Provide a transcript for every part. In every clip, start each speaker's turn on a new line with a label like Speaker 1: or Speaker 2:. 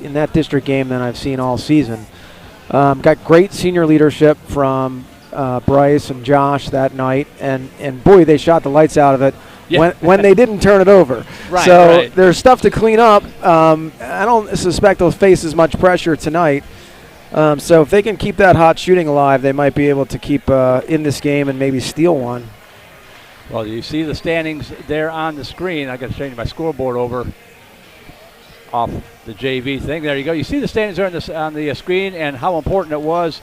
Speaker 1: in that district game than I've seen all season. Got great senior leadership from Bryce and Josh that night, and boy, they shot the lights out of it when they didn't turn it over. So there's stuff to clean up. I don't suspect they'll face as much pressure tonight. So if they can keep that hot shooting alive, they might be able to keep in this game and maybe steal one.
Speaker 2: Well, you see the standings there on the screen. I got to change my scoreboard over off the JV thing. There you go. You see the standings there on the screen and how important it was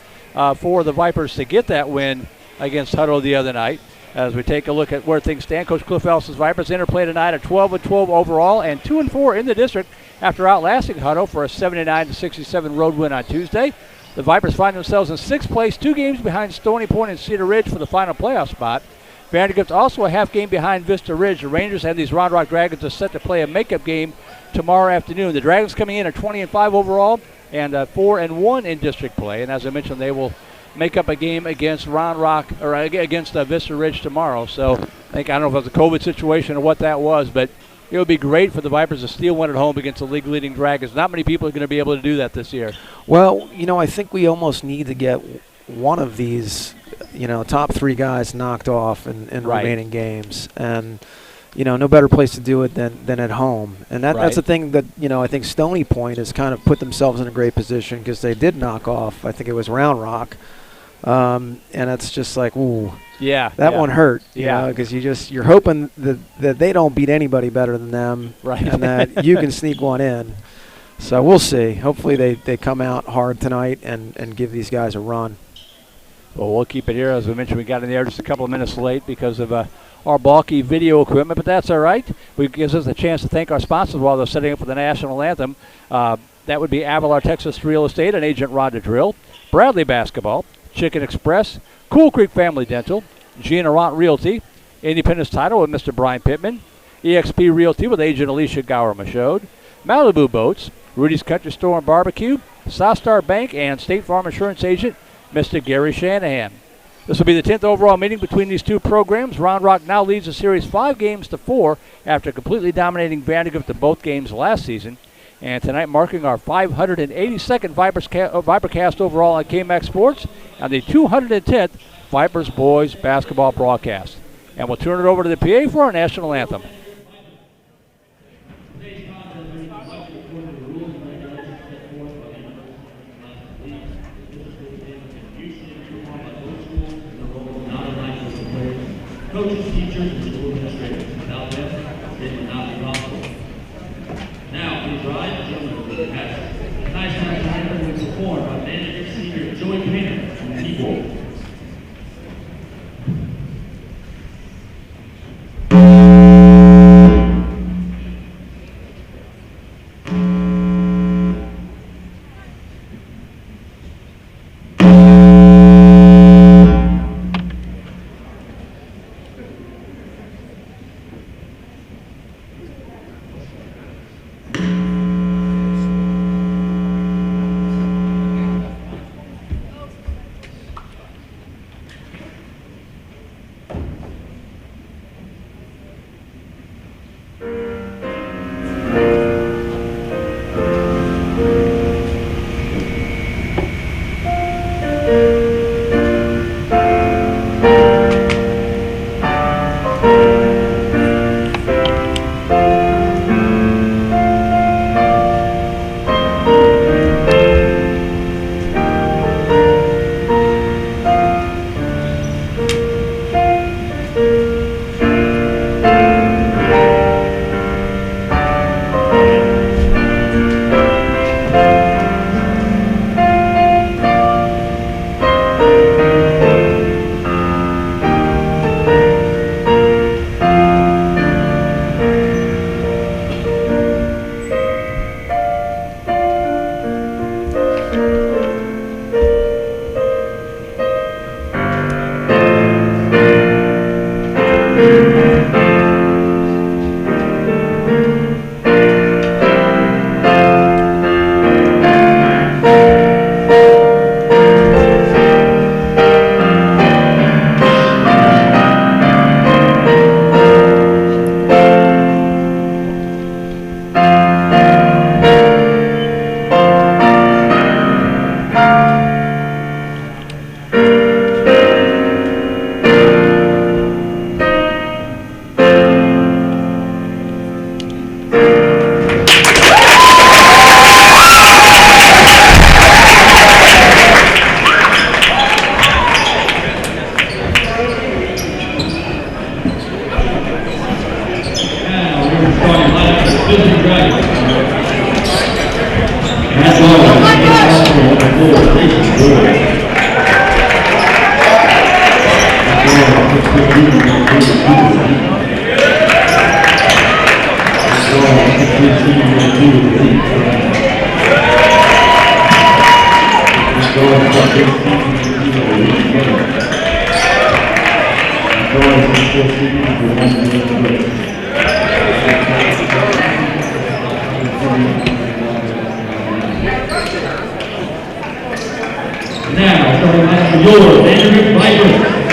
Speaker 2: for the Vipers to get that win against Hutto the other night. As we take a look at where things stand, Coach Cliff Ellis's Vipers interplay tonight at 12-12 overall and 2-4 in the district after outlasting Hutto for a 79-67 road win on Tuesday. The Vipers find themselves in 6th place, 2 games behind Stony Point and Cedar Ridge for the final playoff spot. Vandegrift also a half game behind Vista Ridge. The Rangers and these Round Rock Dragons are set to play a makeup game tomorrow afternoon. The Dragons coming in at 20-5 overall and 4-1 in district play. And as I mentioned, they will make up a game against Round Rock or against Vista Ridge tomorrow. So I don't know if it was a COVID situation or what that was, but it would be great for the Vipers to steal one at home against the league-leading Dragons. Not many people are going to be able to do that this year.
Speaker 1: Well, I think we almost need to get one of these, top 3 guys knocked off in remaining games. And, no better place to do it than at home. And that's the thing that, I think Stony Point has kind of put themselves in a great position because they did knock off, I think it was Round Rock. And it's just like, ooh. That one hurt, because you're hoping that they don't beat anybody better than them, and that you can sneak one in. So we'll see. Hopefully they come out hard tonight and give these guys a run.
Speaker 2: Well, we'll keep it here. As we mentioned, we got in the air just a couple of minutes late because of our bulky video equipment, but that's all right. It gives us a chance to thank our sponsors while they're setting up for the national anthem. That would be Avalar Texas Real Estate and Agent Rod Drill, Bradley Basketball, Chicken Express, Cool Creek Family Dental, Gina Ront Realty, Independence Title with Mr. Brian Pittman, EXP Realty with Agent Alicia Gower-Machode, Malibu Boats, Rudy's Country Store and Barbecue, South Star Bank, and State Farm Insurance Agent Mr. Gary Shanahan. This will be the 10th overall meeting between these two programs. Round Rock now leads the series 5-4 after completely dominating Vandegrift in both games last season. And tonight marking our 582nd Vipercast overall on KMAX Sports and the 210th Vipers boys basketball broadcast. And we'll turn it over to the PA for our national anthem.
Speaker 3: Coaches, teachers, and school administrators. Without them, it would not be possible. Now, please rise, gentlemen, for the pass. Tonight's national anthem was performed by Vandegrift senior Joey Painter from keyboard. Now, starting line for your VANDEGRIFT VIPERS.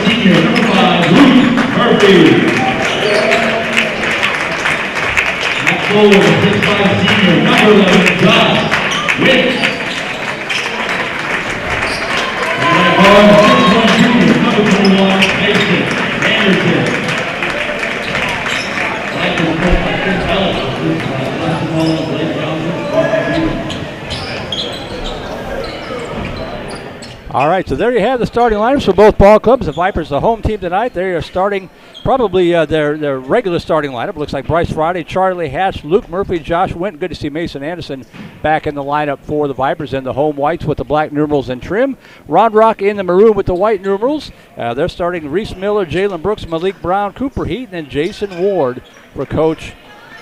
Speaker 3: Senior, number 5, Luke Murphy. At forward, 6'5" senior, number 11, Josh Witt. And at guard, 6'1" junior, number 21, Mason Anderson. Like the coach by Chris Ellis, this is basketball, Blake Johnson.
Speaker 2: All right, so there you have the starting lineups for both ball clubs. The Vipers, the home team tonight, they are starting probably their regular starting lineup. Looks like Bryce Friday, Charlie Hatch, Luke Murphy, Josh Wint. Good to see Mason Anderson back in the lineup for the Vipers in the home whites with the black numerals and trim. Ron Rock in the maroon with the white numerals. They're starting Reese Miller, Jalen Brooks, Malik Brown, Cooper Heaton, and Jason Ward for Coach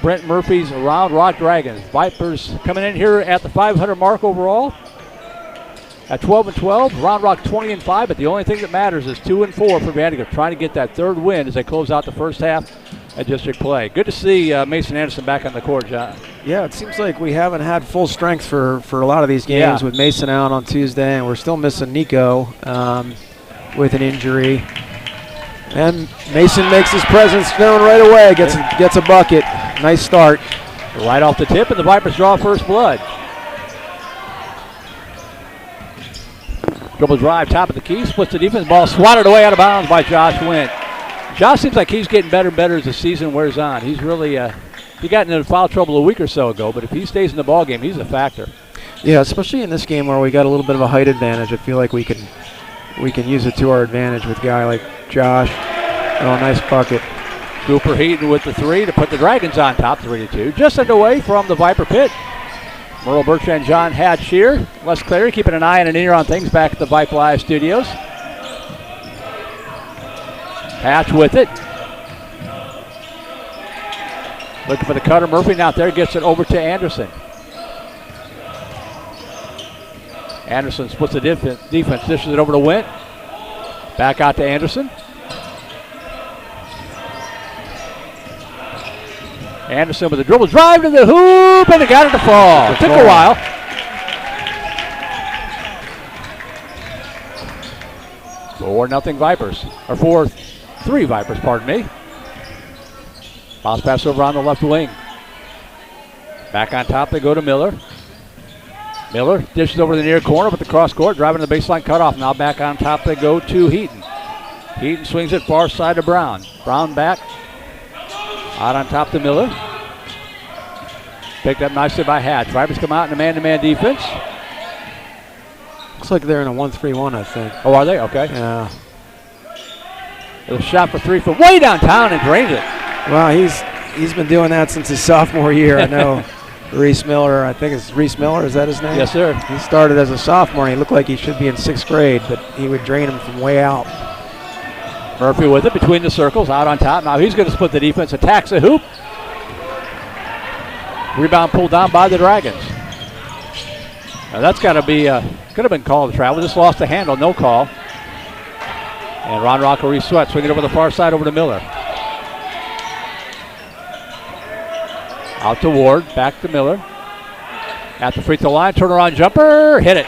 Speaker 2: Brent Murphy's Round Rock Dragons. Vipers coming in here at the 500 mark overall. At 12-12, Round Rock 20-5, but the only thing that matters is 2-4 for VANDEGRIFT, trying to get that third win as they close out the first half at district play. Good to see Mason Anderson back on the court, John.
Speaker 1: Yeah, it seems like we haven't had full strength for a lot of these games with Mason out on Tuesday, and we're still missing Nico with an injury. And Mason makes his presence known right away, gets a bucket. Nice start.
Speaker 2: Right off the tip, and the Vipers draw first blood. Dribble drive, top of the key, splits the defense. Ball swatted away out of bounds by Josh Wint. Josh seems like he's getting better and better as the season wears on. He's really, he got into foul trouble a week or so ago, but if he stays in the ball game, he's a factor.
Speaker 1: Yeah, especially in this game where we got a little bit of a height advantage. I feel like we can use it to our advantage with a guy like Josh. Oh, nice bucket.
Speaker 2: Cooper Heaton with the three to put the Dragons on top, 3-2. Just underway from the Viper pit. Merle Bertrand, John Hatch here. Les Clary keeping an eye and an ear on things back at the Vype Live studios. Hatch with it. Looking for the cutter. Murphy now there, gets it over to Anderson. Anderson splits the defense, dishes it over to Wint. Back out to Anderson. Anderson with a dribble drive to the hoop, and it got it to fall. It took a while. 4-0 Vipers, or 4-3 Vipers, pardon me. Bounce pass over on the left wing. Back on top, they go to Miller. Miller dishes over the near corner with the cross court, driving the baseline cutoff. Now back on top, they go to Heaton. Heaton swings it far side to Brown. Brown back. Out on top to Miller. Picked up nicely by Hatch. Vipers come out in a man-to-man defense.
Speaker 1: Looks like they're in a 1-3-1, I think.
Speaker 2: Oh, are they? Okay.
Speaker 1: Yeah.
Speaker 2: Little shot for three from way downtown and drains it.
Speaker 1: Well, he's been doing that since his sophomore year. I know Reese Miller, I think it's Reese Miller, is that his name?
Speaker 2: Yes, sir.
Speaker 1: He started as a sophomore, and he looked like he should be in 6th grade, but he would drain him from way out.
Speaker 2: Murphy with it between the circles, out on top. Now he's going to split the defense, attacks the hoop. Rebound pulled down by the Dragons. Now that's got to be, could have been called a travel. Just lost the handle, no call. And Ron Rock will re-sweat, swing it over the far side over to Miller. Out to Ward, back to Miller. At the free throw line, turnaround jumper, hit it.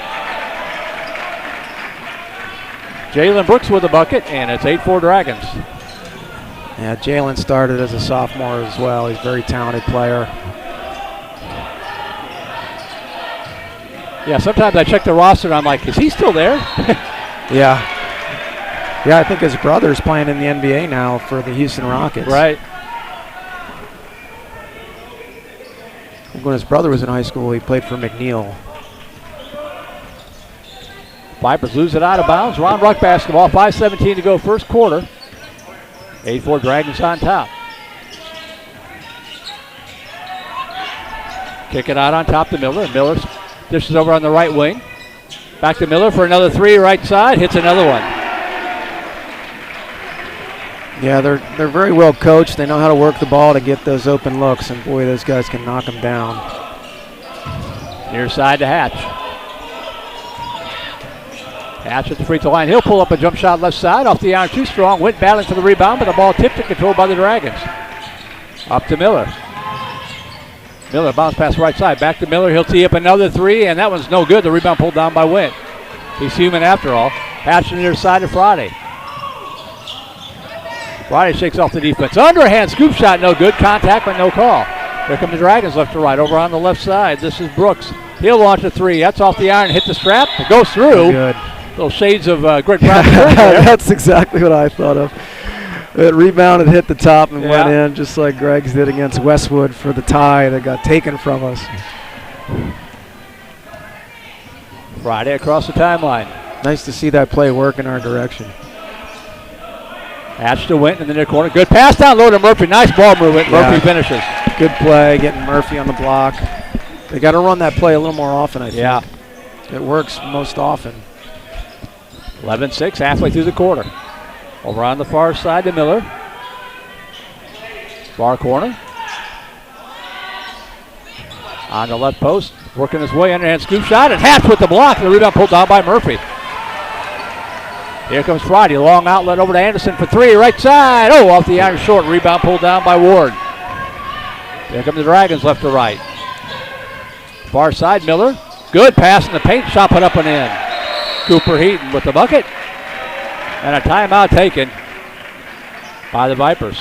Speaker 2: Jalen Brooks with a bucket, and it's 8-4 Dragons.
Speaker 1: Yeah, Jalen started as a sophomore as well. He's a very talented player.
Speaker 2: Yeah, sometimes I check the roster and I'm like, is he still there?
Speaker 1: Yeah. Yeah, I think his brother's playing in the NBA now for the Houston Rockets.
Speaker 2: Right.
Speaker 1: When his brother was in high school, he played for McNeil.
Speaker 2: Vipers lose it out of bounds. Ron Ruck basketball, 5:17 to go first quarter. 8-4 Dragons on top. Kick it out on top to Miller. Miller Dishes over on the right wing. Back to Miller for another three, right side. Hits another one.
Speaker 1: Yeah, they're very well coached. They know how to work the ball to get those open looks, and boy, those guys can knock them down.
Speaker 2: Near side to Hatch. Hatch at the free throw line. He'll pull up a jump shot left side off the iron. Too strong. Went battling for the rebound, but the ball tipped and controlled by the Dragons. Up to Miller. Miller bounce pass right side. Back to Miller. He'll tee up another three, and that one's no good. The rebound pulled down by Wint. He's human after all. Hatch to the near side to Friday. Friday shakes off the defense. Underhand scoop shot, no good. Contact, but no call. Here come the Dragons left to right. Over on the left side, this is Brooks. He'll launch a three. That's off the iron. Hit the strap. It goes through.
Speaker 1: Good.
Speaker 2: Little shades of Greg Brown. There.
Speaker 1: That's exactly what I thought of. It rebounded, hit the top, and went in, just like Greg's did against Westwood for the tie that got taken from us.
Speaker 2: Friday across the timeline.
Speaker 1: Nice to see that play work in our direction.
Speaker 2: Hatch to Wint in the near corner. Good pass down low to Murphy. Nice ball movement.
Speaker 1: Yeah.
Speaker 2: Murphy finishes.
Speaker 1: Good play, getting Murphy on the block. They got to run that play a little more often, I think.
Speaker 2: Yeah.
Speaker 1: It works most often.
Speaker 2: 11-6, halfway through the quarter. Over on the far side to Miller. Far corner. On the left post. Working his way, underhand scoop shot, and Hatch with the block. The rebound pulled down by Murphy. Here comes Friday. Long outlet over to Anderson for three. Right side. Oh, off the iron short. Rebound pulled down by Ward. Here come the Dragons left to right. Far side, Miller. Good pass in the paint. Shot put up and in. Cooper Heaton with the bucket. And a timeout taken by the Vipers.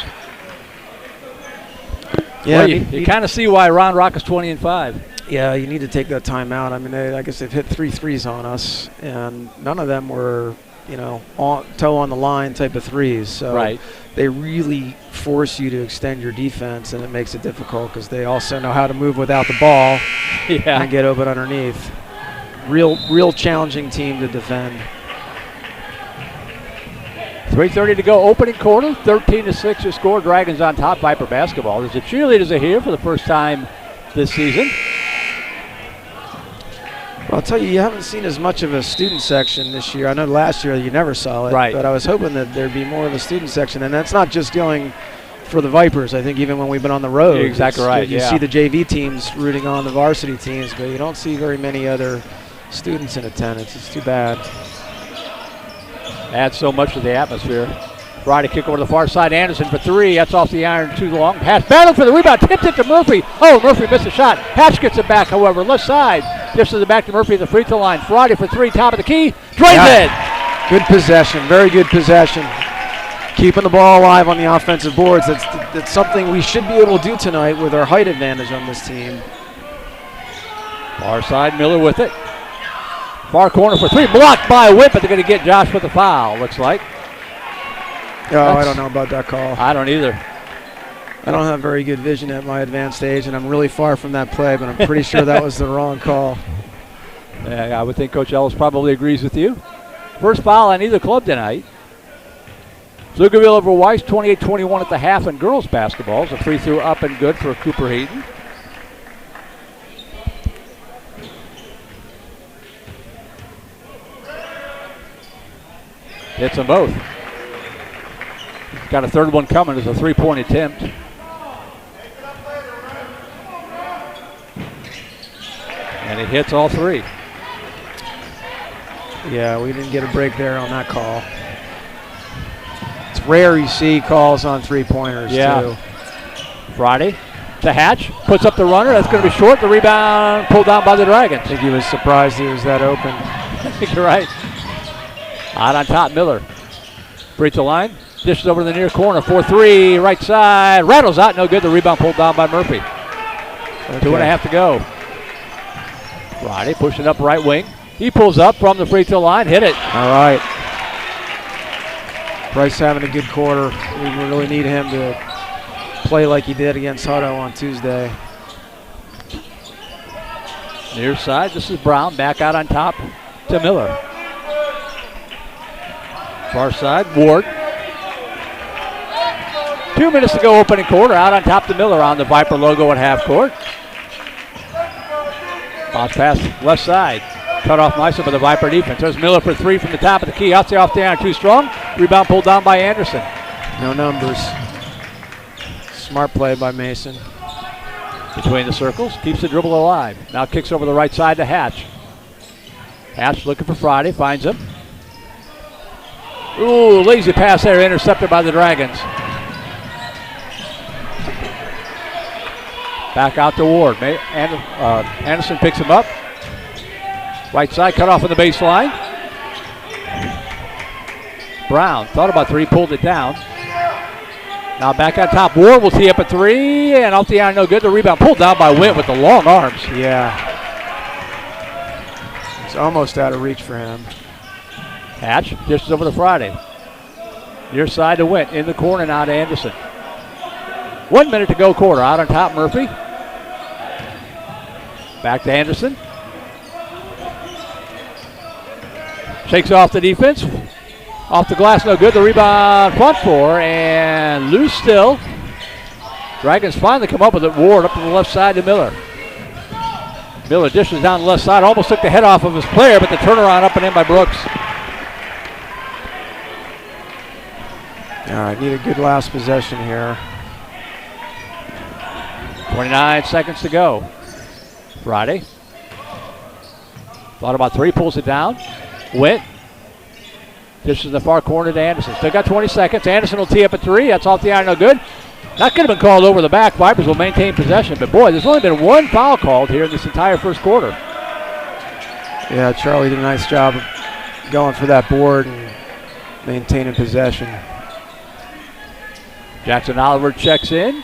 Speaker 1: Yeah,
Speaker 2: well, you kind of see why Ron Rock is 20-5.
Speaker 1: Yeah, you need to take that timeout. I mean, I guess they've hit 3 threes on us, and none of them were, toe on the line type of threes. So they really force you to extend your defense, and it makes it difficult because they also know how to move without the ball and get open underneath. Real challenging team to defend.
Speaker 2: 3:30 to go, opening quarter, 13-6 your score. Dragons on top, Viper basketball. There's the cheerleaders are here for the first time this season.
Speaker 1: Well, I'll tell you, you haven't seen as much of a student section this year. I know last year you never saw it, but I was hoping that there'd be more of a student section. And that's not just going for the Vipers. I think even when we've been on the road.
Speaker 2: You're exactly right,
Speaker 1: You see the JV teams rooting on the varsity teams, but you don't see very many other students in attendance. It's too bad.
Speaker 2: Adds so much to the atmosphere. Friday kick over to the far side. Anderson for three. That's off the iron. Too long. Hatch battled for the rebound. Tipped it to Murphy. Oh, Murphy missed a shot. Hatch gets it back, however. Left side. Dishes it back to Murphy at the free throw line. Friday for three. Top of the key. Drains it.
Speaker 1: Good possession. Very good possession. Keeping the ball alive on the offensive boards. That's something we should be able to do tonight with our height advantage on this team.
Speaker 2: Far side. Miller with it. Far corner for three. Blocked by Whip, but they're going to get Josh with the foul, looks like.
Speaker 1: I don't know about that call.
Speaker 2: I don't either.
Speaker 1: I don't have very good vision at my advanced age, and I'm really far from that play, but I'm pretty sure that was the wrong call.
Speaker 2: I would think Coach Ellis probably agrees with you. First foul on either club tonight. Pflugerville over Weiss, 28-21 at the half in girls basketball. It's a free throw up and good for Cooper Heaton. Hits them both. Got a third one coming as a three-point attempt. And it hits all three.
Speaker 1: Yeah, we didn't get a break there on that call. It's rare you see calls on three-pointers, too.
Speaker 2: Friday to Hatch. Puts up the runner. That's going to be short. The rebound pulled down by the Dragons.
Speaker 1: I think he was surprised he was that open.
Speaker 2: I think you're right. Out on top, Miller. Free throw line. Dishes over to the near corner. 4-3, right side. Rattles out, no good. The rebound pulled down by Murphy. 2.5 to go. Friday pushing up right wing. He pulls up from the free throw line. Hit it.
Speaker 1: All right. Bryce having a good quarter. We really need him to play like he did against Hutto on Tuesday.
Speaker 2: Near side, this is Brown. Back out on top to Miller. Far side, Ward. 2 minutes to go, opening quarter. Out on top to Miller on the Viper logo at half court. Bounce pass left side. Cut off nicely by the Viper defense. There's Miller for three from the top of the key. Outside off the iron, too strong. Rebound pulled down by Anderson.
Speaker 1: No numbers. Smart play by Mason.
Speaker 2: Between the circles, keeps the dribble alive. Now kicks over the right side to Hatch. Hatch looking for Friday, finds him. Ooh, lazy pass there, intercepted by the Dragons. Back out to Ward. Anderson picks him up. Right side, cut off on the baseline. Brown thought about three, pulled it down. Now back on top, Ward will tee up a three, and off the iron, no good. The rebound pulled down by Witt with the long arms.
Speaker 1: Yeah. It's almost out of reach for him.
Speaker 2: Hatch dishes over to Friday. Near side to Witt, in the corner now to Anderson. 1 minute to go quarter, out on top Murphy. Back to Anderson. Shakes off the defense. Off the glass, no good. The rebound front four and loose still. Dragons finally come up with it. Ward up to the left side to Miller. Miller dishes down the left side. Almost took the head off of his player, but the turnaround up and in by Brooks.
Speaker 1: All right, need a good last possession here.
Speaker 2: 29 seconds to go. Friday. Thought about three, pulls it down. Witt. This is the far corner to Anderson. Still got 20 seconds. Anderson will tee up a three. That's off the iron, no good. That could have been called over the back. Vipers will maintain possession. But boy, there's only been one foul called here in this entire first quarter.
Speaker 1: Yeah, Charlie did a nice job of going for that board and maintaining possession.
Speaker 2: Jackson Oliver checks in.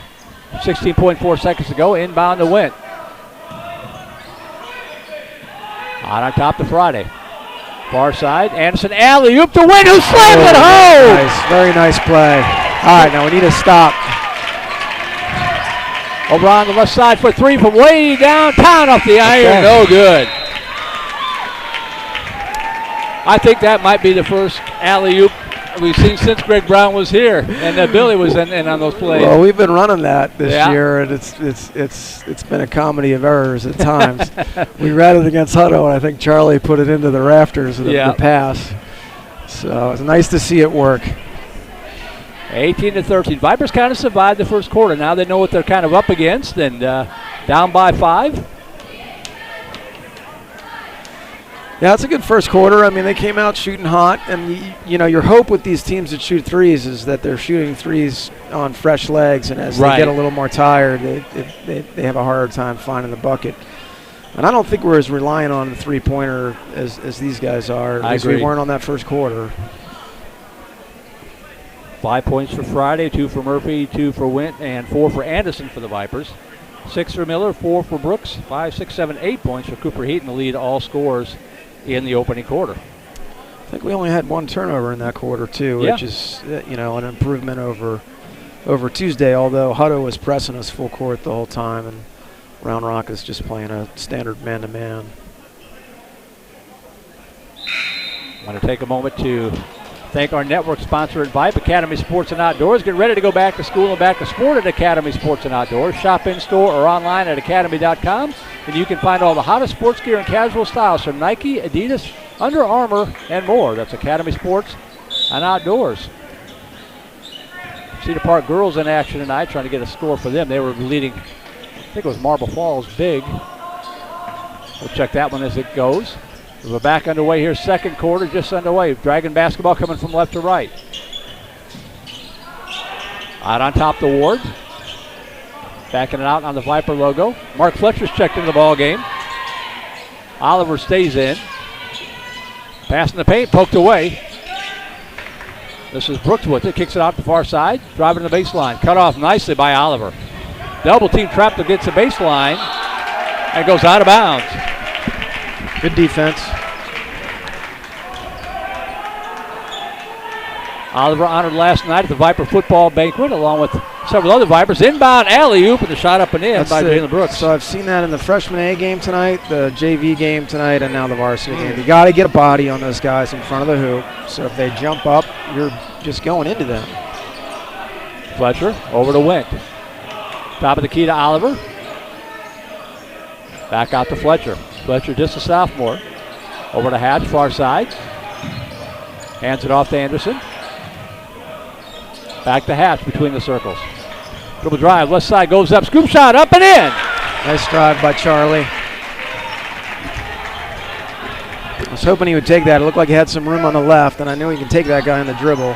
Speaker 2: 16.4 seconds to go. Inbound to Witt. On top to Friday. Far side, Anderson alley-oop to Witt, who slams it home!
Speaker 1: Nice, very nice play. All right, now we need a stop.
Speaker 2: Over on the left side for three from way downtown off the iron, no good. I think that might be the first alley-oop we've seen since Greg Brown was here, and Billy was in on those plays.
Speaker 1: Well, we've been running that this year, and it's been a comedy of errors at times. We ran it against Hutto, and I think Charlie put it into the rafters of the pass. So it's nice to see it work.
Speaker 2: 18-13. Vipers kind of survived the first quarter. Now they know what they're kind of up against, and down by 5.
Speaker 1: Yeah, it's a good first quarter. I mean, they came out shooting hot, and you know, your hope with these teams that shoot threes is that they're shooting threes on fresh legs, and as they get a little more tired, they have a harder time finding the bucket. And I don't think we're as reliant on the three-pointer as these guys are. At least we weren't on that first quarter.
Speaker 2: 5 points for Friday, 2 for Murphy, 2 for Wint, and 4 for Anderson for the Vipers. 6 for Miller, 4 for Brooks, 5, 6, 7, 8 points for Cooper Heaton to lead all scores in the opening quarter.
Speaker 1: I think we only had one turnover in that quarter too, which is an improvement over Tuesday. Although Hutto was pressing us full court the whole time, and Round Rock is just playing a standard man-to-man.
Speaker 2: I want to take a moment to thank our network sponsor at Vype, Academy Sports and Outdoors. Get ready to go back to school and back to sport at Academy Sports and Outdoors. Shop in-store or online at academy.com. And you can find all the hottest sports gear and casual styles from Nike, Adidas, Under Armour, and more. That's Academy Sports and Outdoors. Cedar Park girls in action tonight, trying to get a score for them. They were leading, I think it was Marble Falls big. We'll check that one as it goes. We're back underway here, second quarter, just underway. Dragon basketball coming from left to right. Out on top the Ward. Backing it out on the Viper logo. Mark Fletcher's checked into the ball game. Oliver stays in. Passing the paint, poked away. This is Brooks with it. Kicks it out the far side. Driving to the baseline. Cut off nicely by Oliver. Double team trap that gets the baseline. And goes out of bounds.
Speaker 1: Good defense.
Speaker 2: Oliver honored last night at the Viper football banquet along with several other Vipers. Inbound alley-oop and the shot up and in by Jalen Brooks.
Speaker 1: So I've seen that in the freshman A game tonight, the JV game tonight, and now the varsity game. You got to get a body on those guys in front of the hoop. So if they jump up, you're just going into them.
Speaker 2: Fletcher over to Wink. Top of the key to Oliver. Back out to Fletcher. Fletcher, just a sophomore. Over to Hatch, far side. Hands it off to Anderson. Back to Hatch between the circles. Dribble drive, left side, goes up, scoop shot, up and in.
Speaker 1: Nice drive by Charlie. I was hoping he would take that. It looked like he had some room on the left, and I knew he could take that guy on the dribble.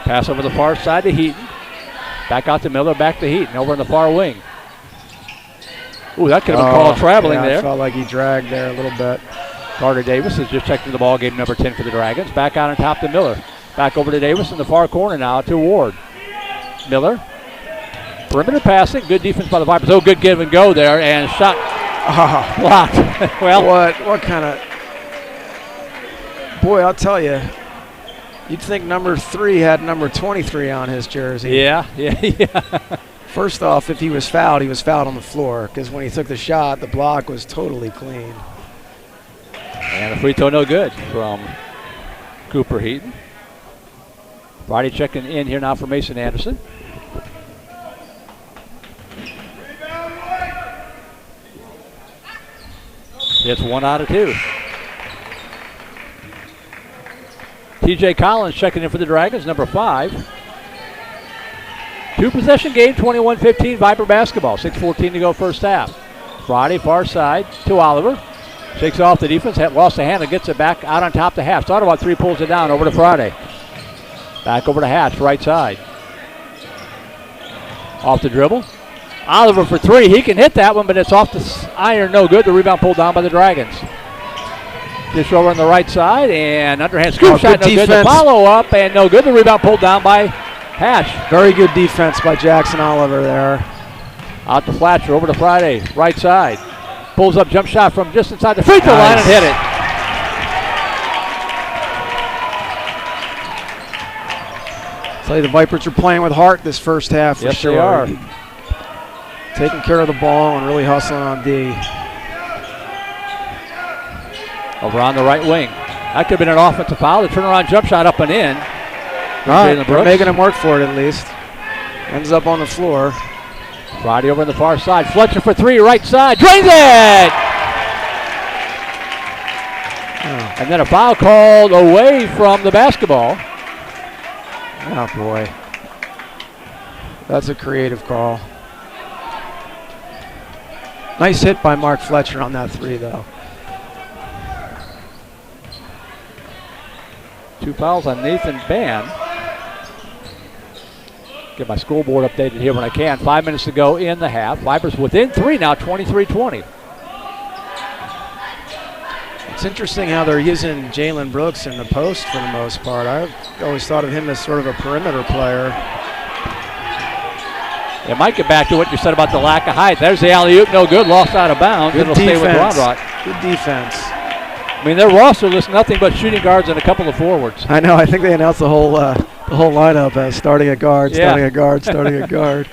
Speaker 2: Pass over the far side to Heaton. Back out to Miller, back to Heaton, over in the far wing. Ooh, that could have been called traveling there.
Speaker 1: I felt like he dragged there a little bit.
Speaker 2: Carter Davis has just checked into the ball game, number 10 for the Dragons. Back out on top to Miller. Back over to Davis in the far corner now to Ward. Miller. Perimeter passing. Good defense by the Vipers. Oh, good give and go there. And shot blocked. Well,
Speaker 1: what kind of... Boy, I'll tell you. You'd think number 3 had number 23 on his jersey.
Speaker 2: Yeah.
Speaker 1: First off, if he was fouled on the floor, because when he took the shot, the block was totally clean.
Speaker 2: And a free throw no good from Cooper Heaton. Friday checking in here now for Mason Anderson. It's 1 out of 2. TJ Collins checking in for the Dragons, number 5. 2-possession game, 21-15, Viper basketball. 6:14 to go first half. Friday, far side to Oliver. Shakes off the defense, lost the handle, gets it back out on top to Hatch. Thought about 3, pulls it down, over to Friday. Back over to Hatch, right side. Off the dribble. Oliver for 3, he can hit that one, but it's off the iron, no good. The rebound pulled down by the Dragons. Dish over on the right side, and underhand scoop shot, no good. The follow up, and no good. The rebound pulled down by Hatch.
Speaker 1: Very good defense by Jackson Oliver there.
Speaker 2: Out to Fletcher, over to Friday, right side. Pulls up, jump shot from just inside the free throw line and hit it.
Speaker 1: I'll tell you, the Vipers are playing with heart this first half for sure.
Speaker 2: Yes, they are.
Speaker 1: Taking care of the ball and really hustling on D.
Speaker 2: Over on the right wing. That could have been an offensive foul. The turnaround jump shot up and in.
Speaker 1: All right, they're making him work for it at least. Ends up on the floor.
Speaker 2: Friday over on the far side. Fletcher for 3, right side. Drains it! Oh. And then a foul called away from the basketball.
Speaker 1: Oh, boy. That's a creative call. Nice hit by Mark Fletcher on that 3, though.
Speaker 2: 2 fouls on Nathan Bann. Get my scoreboard updated here when I can. 5 minutes to go in the half. Vipers within 3 now, 23-20.
Speaker 1: It's interesting how they're using Jalen Brooks in the post for the most part. I've always thought of him as sort of a perimeter player.
Speaker 2: It might get back to what you said about the lack of height. There's the alley-oop, no good, lost out of bounds.
Speaker 1: Good
Speaker 2: It'll
Speaker 1: defense.
Speaker 2: Stay with Ron-Rock.
Speaker 1: Good defense.
Speaker 2: I mean, their roster lists nothing but shooting guards and a couple of forwards.
Speaker 1: I know. I think they announced the whole lineup as starting at guard, starting at guard, starting at guard.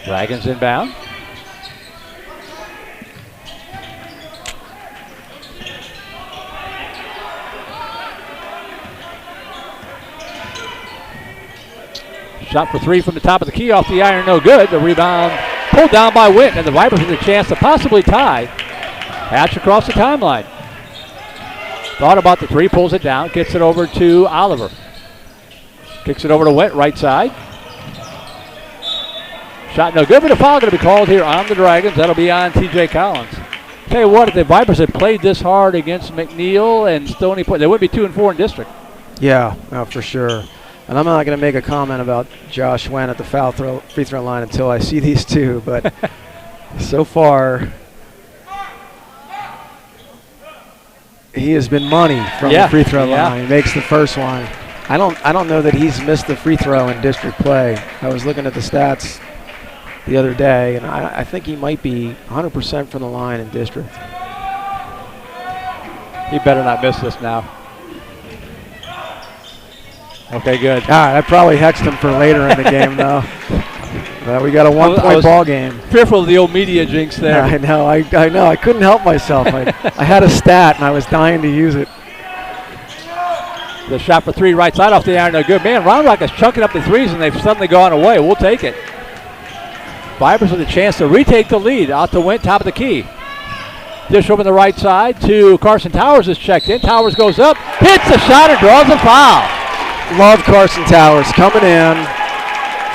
Speaker 2: Dragons inbound. Shot for 3 from the top of the key off the iron, no good. The rebound pulled down by Witten, and the Vipers with a chance to possibly tie. Hatch across the timeline. Thought about the 3, pulls it down, gets it over to Oliver. Kicks it over to Went, right side. Shot no good, but a foul going to be called here on the Dragons. That'll be on TJ Collins. Tell you what, if the Vipers had played this hard against McNeil and Stony Point, they would be 2-4 in district.
Speaker 1: Yeah, no, for sure. And I'm not going to make a comment about Josh Wen at the free throw line until I see these two, but so far he has been money from the free throw line. He makes the first one. I don't know that he's missed the free throw in district play. I was looking at the stats the other day, and I think he might be 100% from the line in district.
Speaker 2: He better not miss this now. Okay, good.
Speaker 1: All right, I probably hexed him for later in the game, though. Well, we got a one-point ball game.
Speaker 2: Fearful of the old media jinx there.
Speaker 1: I know. I know. I couldn't help myself. I had a stat, and I was dying to use it.
Speaker 2: The shot for three right side off the iron. No good. Man, Round Rock is chunking up the threes, and they've suddenly gone away. We'll take it. Vipers with a chance to retake the lead. Out to Went, top of the key. Dish over the right side to Carson Towers is checked in. Towers goes up, hits a shot, and draws a foul.
Speaker 1: Love Carson Towers coming in,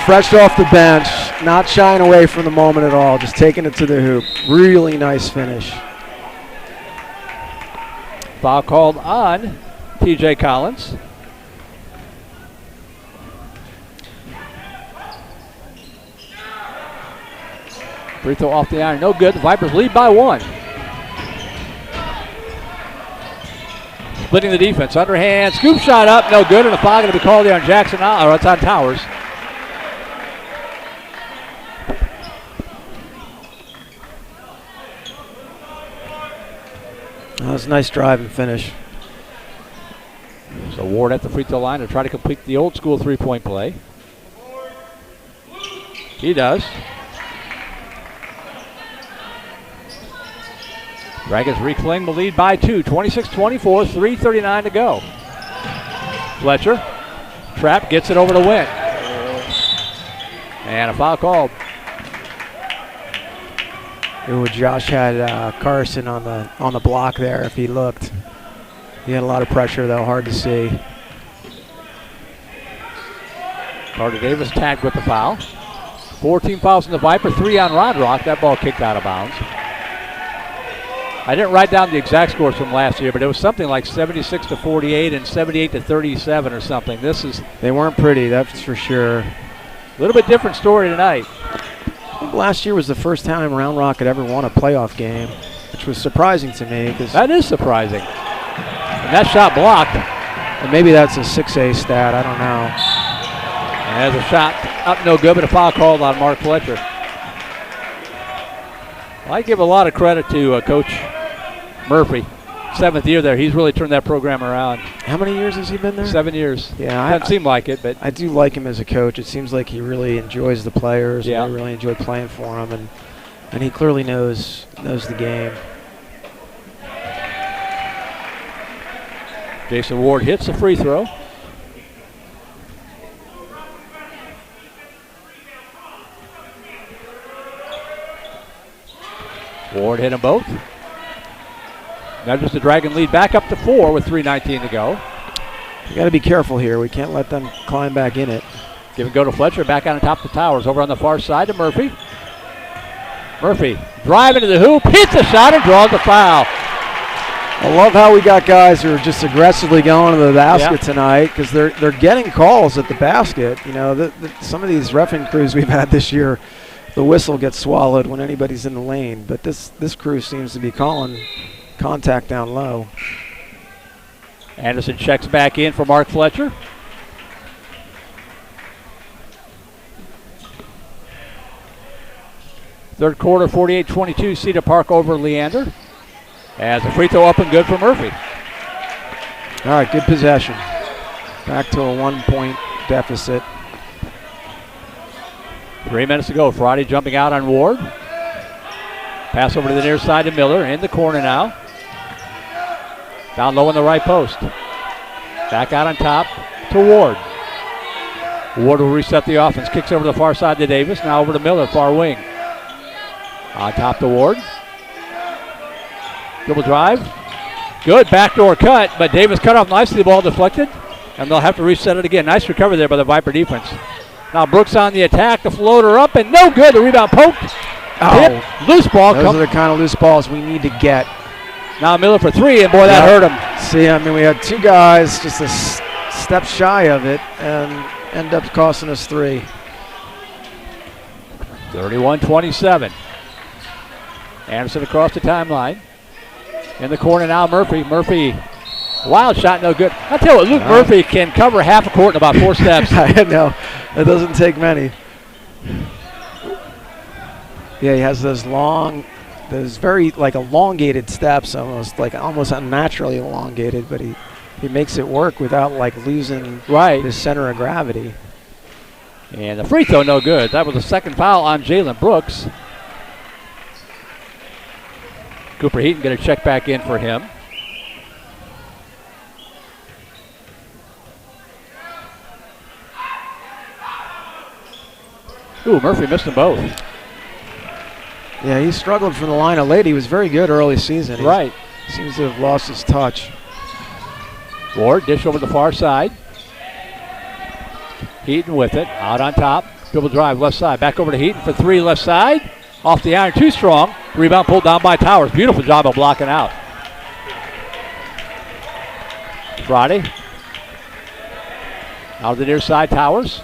Speaker 1: fresh off the bench, not shying away from the moment at all, just taking it to the hoop. Really nice finish.
Speaker 2: Foul called on TJ Collins. Free throw off the iron, no good. The Vipers lead by one. Splitting the defense, underhand, scoop shot up, no good, and a foul going to be called there on Jackson, or it's on Towers.
Speaker 1: That was a nice drive and finish.
Speaker 2: So Ward at the free throw line to try to complete the old school three-point play. He does. Dragons reclaim the lead by two, 26-24, 3:39 to go. Fletcher, trap, gets it over to Went. And a foul called.
Speaker 1: Ooh, Josh had Carson on the block there if he looked. He had a lot of pressure though, hard to see.
Speaker 2: Carter Davis tagged with the foul. 14 fouls in the Viper, 3 on Round Rock. That ball kicked out of bounds. I didn't write down the exact scores from last year, but it was something like 76-48 and 78-37 or something.
Speaker 1: They weren't pretty, that's for sure.
Speaker 2: A little bit different story tonight.
Speaker 1: I think last year was the first time Round Rock had ever won a playoff game, which was surprising to me.
Speaker 2: That is surprising. And that shot blocked.
Speaker 1: And maybe that's a 6A stat, I don't know.
Speaker 2: And there's a shot up, no good, but a foul called on Mark Fletcher. Well, I give a lot of credit to Coach Murphy. 7th year there, he's really turned that program around.
Speaker 1: How many years has he been there?
Speaker 2: 7 years.
Speaker 1: Yeah,
Speaker 2: doesn't seem like it, but
Speaker 1: I do like him as a coach. It seems like he really enjoys the players.
Speaker 2: Yeah.
Speaker 1: And they really enjoy playing for him, and he clearly knows the game.
Speaker 2: Jason Ward hits the free throw. Ward hit them both. Now just the Dragon lead back up to 4 with 3:19 to go.
Speaker 1: You got to be careful here. We can't let them climb back in it.
Speaker 2: Give and go to Fletcher, back on top of the Towers. Over on the far side to Murphy. Murphy driving to the hoop, hits a shot and draws the foul.
Speaker 1: I love how we got guys who are just aggressively going to the basket tonight, because they're getting calls at the basket. You know, some of these reffing crews we've had this year, the whistle gets swallowed when anybody's in the lane, but this crew seems to be calling contact down low.
Speaker 2: Anderson checks back in for Mark Fletcher. Third quarter, 48-22, Cedar Park over Leander. As a free throw up and good for Murphy.
Speaker 1: All right, good possession. Back to a 1-point deficit.
Speaker 2: 3 minutes to go. Friday jumping out on Ward. Pass over to the near side to Miller. In the corner now. Down low in the right post. Back out on top to Ward. Ward will reset the offense. Kicks over to the far side to Davis. Now over to Miller, far wing. On top to Ward. Dribble drive. Good backdoor cut, but Davis cut off nicely. The ball deflected, and they'll have to reset it again. Nice recovery there by the Viper defense. Now Brooks on the attack. The floater up, and no good. The rebound poked. Hit. Loose ball.
Speaker 1: Those are the kind of loose balls we need to get.
Speaker 2: Now Miller for 3, and boy, that hurt him.
Speaker 1: See, I mean, we had 2 guys just a step shy of it, and end up costing us 3.
Speaker 2: 31-27. Anderson across the timeline. In the corner now, Murphy. Murphy, wild shot, no good. I tell you what, Luke Murphy can cover half a court in about 4 steps.
Speaker 1: I know. It doesn't take many. Yeah, he has those very like elongated steps, almost unnaturally elongated, but he makes it work without like losing his center of gravity.
Speaker 2: And the free throw, no good. That was the second foul on Jalen Brooks. Cooper Heaton going to check back in for him. Ooh, Murphy missed them both.
Speaker 1: Yeah, he struggled from the line of late. He was very good early season.
Speaker 2: Right.
Speaker 1: He seems to have lost his touch.
Speaker 2: Ward, dish over the far side. Heaton with it, out on top. Dribble drive, left side. Back over to Heaton for three, left side. Off the iron, too strong. Rebound pulled down by Towers. Beautiful job of blocking out. Friday. Out of the near side, Towers.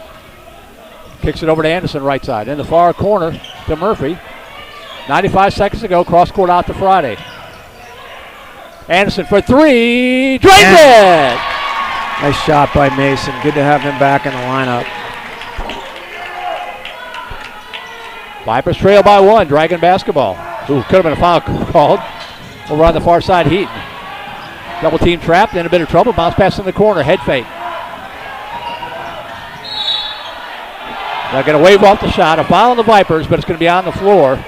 Speaker 2: Kicks it over to Anderson, right side. In the far corner to Murphy. 95 seconds to go, cross court out to Friday. Anderson for three, drains it!
Speaker 1: Nice shot by Mason. Good to have him back in the lineup.
Speaker 2: Vipers trail by one, Dragon basketball. Ooh, could have been a foul called. Over on the far side, Heaton. Double team trapped, in a bit of trouble. Bounce pass in the corner, head fake. They're going to wave off the shot. A foul on the Vipers, but it's going to be on the floor.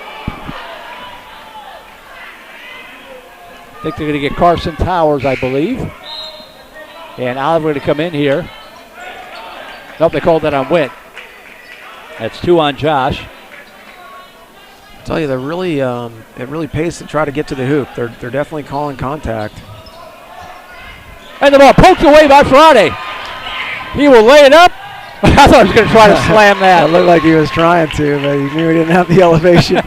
Speaker 2: I think they're going to get Carson Towers, I believe. And Oliver going to come in here. Nope, they called that on Witt. That's two on Josh.
Speaker 1: I tell you, they're really it really pays to try to get to the hoop. They're definitely calling contact.
Speaker 2: And the ball poked away by Friday. He will lay it up. I thought he was going to try to slam that.
Speaker 1: It looked like he was trying to, but he knew he didn't have the elevation.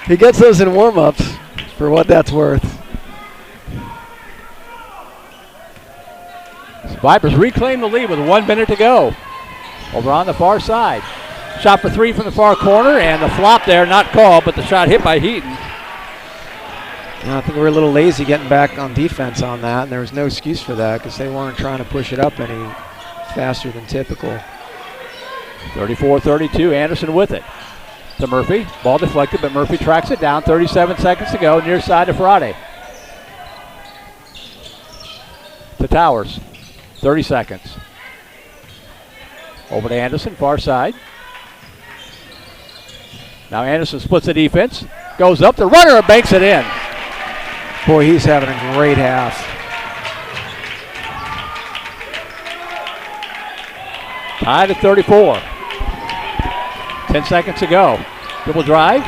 Speaker 1: He gets those in warm-ups, for what that's worth.
Speaker 2: Vipers reclaim the lead with 1 minute to go. Over on the far side. Shot for three from the far corner, and the flop there, not called, but the shot hit by Heaton.
Speaker 1: I think we were a little lazy getting back on defense on that, and there was no excuse for that because they weren't trying to push it up any faster than typical.
Speaker 2: 34-32, Anderson with it. To Murphy, ball deflected, but Murphy tracks it down. 37 seconds to go, near side to Friday. To Towers, 30 seconds. Over to Anderson, far side. Now Anderson splits the defense, goes up, the runner banks it in.
Speaker 1: Boy, he's having a great half.
Speaker 2: Tied at 34. 10 seconds to go. Dribble drive.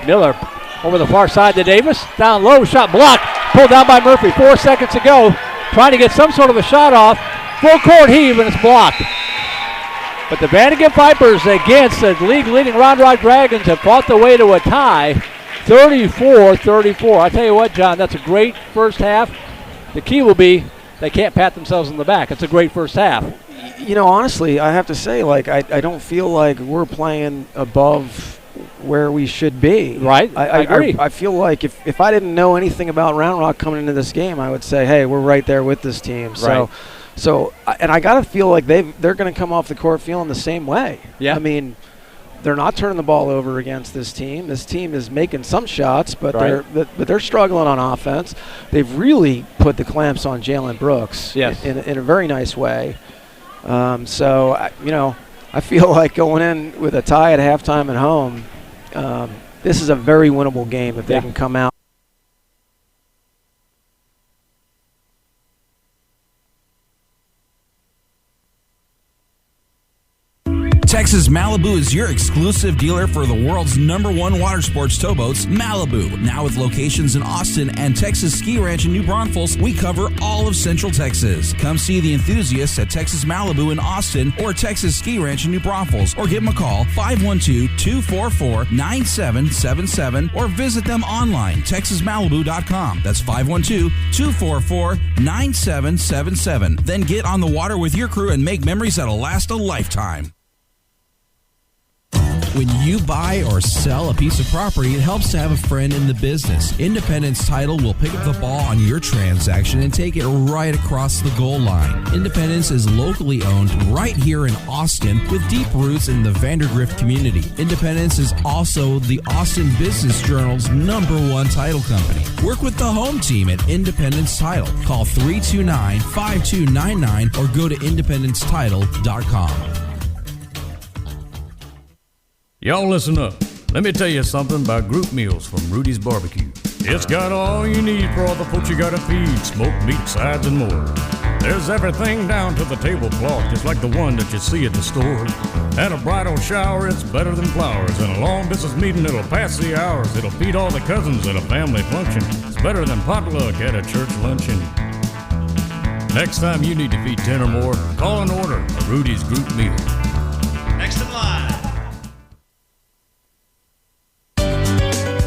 Speaker 2: Miller over the far side to Davis. Down low, shot blocked. Pulled down by Murphy. 4 seconds to go. Trying to get some sort of a shot off. Full court heave, and it's blocked. But the Vandegrifts Vipers against the league-leading Round Rock Dragons have fought their way to a tie. 34-34. I tell you what, John, that's a great first half. The key will be they can't pat themselves on the back. It's a great first half.
Speaker 1: You know, honestly, I have to say, like, I don't feel like we're playing above where we should be.
Speaker 2: Right, I agree.
Speaker 1: I feel like if I didn't know anything about Round Rock coming into this game, I would say, hey, we're right there with this team.
Speaker 2: Right.
Speaker 1: So, and I got to feel like they're going to come off the court feeling the same way.
Speaker 2: Yeah.
Speaker 1: I mean, they're not turning the ball over against this team. This team is making some shots, but they're struggling on offense. They've really put the clamps on Jalen Brooks in a very nice way. So, I feel like going in with a tie at halftime at home, this is a very winnable game if they can come out.
Speaker 4: Texas Malibu is your exclusive dealer for the world's #1 water sports towboats, Malibu. Now with locations in Austin and Texas Ski Ranch in New Braunfels, we cover all of Central Texas. Come see the enthusiasts at Texas Malibu in Austin or Texas Ski Ranch in New Braunfels, or give them a call, 512-244-9777, or visit them online, texasmalibu.com. That's 512-244-9777. Then get on the water with your crew and make memories that'll last a lifetime. When you buy or sell a piece of property, it helps to have a friend in the business. Independence Title will pick up the ball on your transaction and take it right across the goal line. Independence is locally owned right here in Austin with deep roots in the Vandergrift community. Independence is also the Austin Business Journal's #1 title company. Work with the home team at Independence Title. Call 329-5299 or go to independencetitle.com.
Speaker 5: Y'all listen up. Let me tell you something about group meals from Rudy's Barbecue. It's got all you need for all the folks you gotta feed, smoked meat, sides, and more. There's everything down to the tablecloth, just like the one that you see at the store. At a bridal shower, it's better than flowers. And a long business meeting, it'll pass the hours. It'll feed all the cousins at a family function. It's better than potluck at a church luncheon. Next time you need to feed 10 or more, call and order a Rudy's group meal.
Speaker 6: Next in line.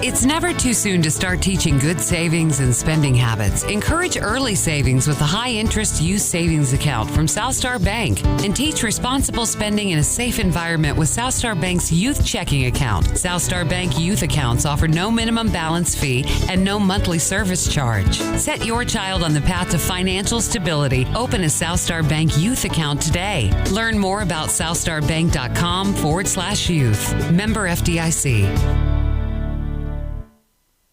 Speaker 7: It's never too soon to start teaching good savings and spending habits. Encourage early savings with a high-interest youth savings account from Southstar Bank and teach responsible spending in a safe environment with Southstar Bank's youth checking account. Southstar Bank youth accounts offer no minimum balance fee and no monthly service charge. Set your child on the path to financial stability. Open a Southstar Bank youth account today. Learn more about southstarbank.com/youth. Member FDIC.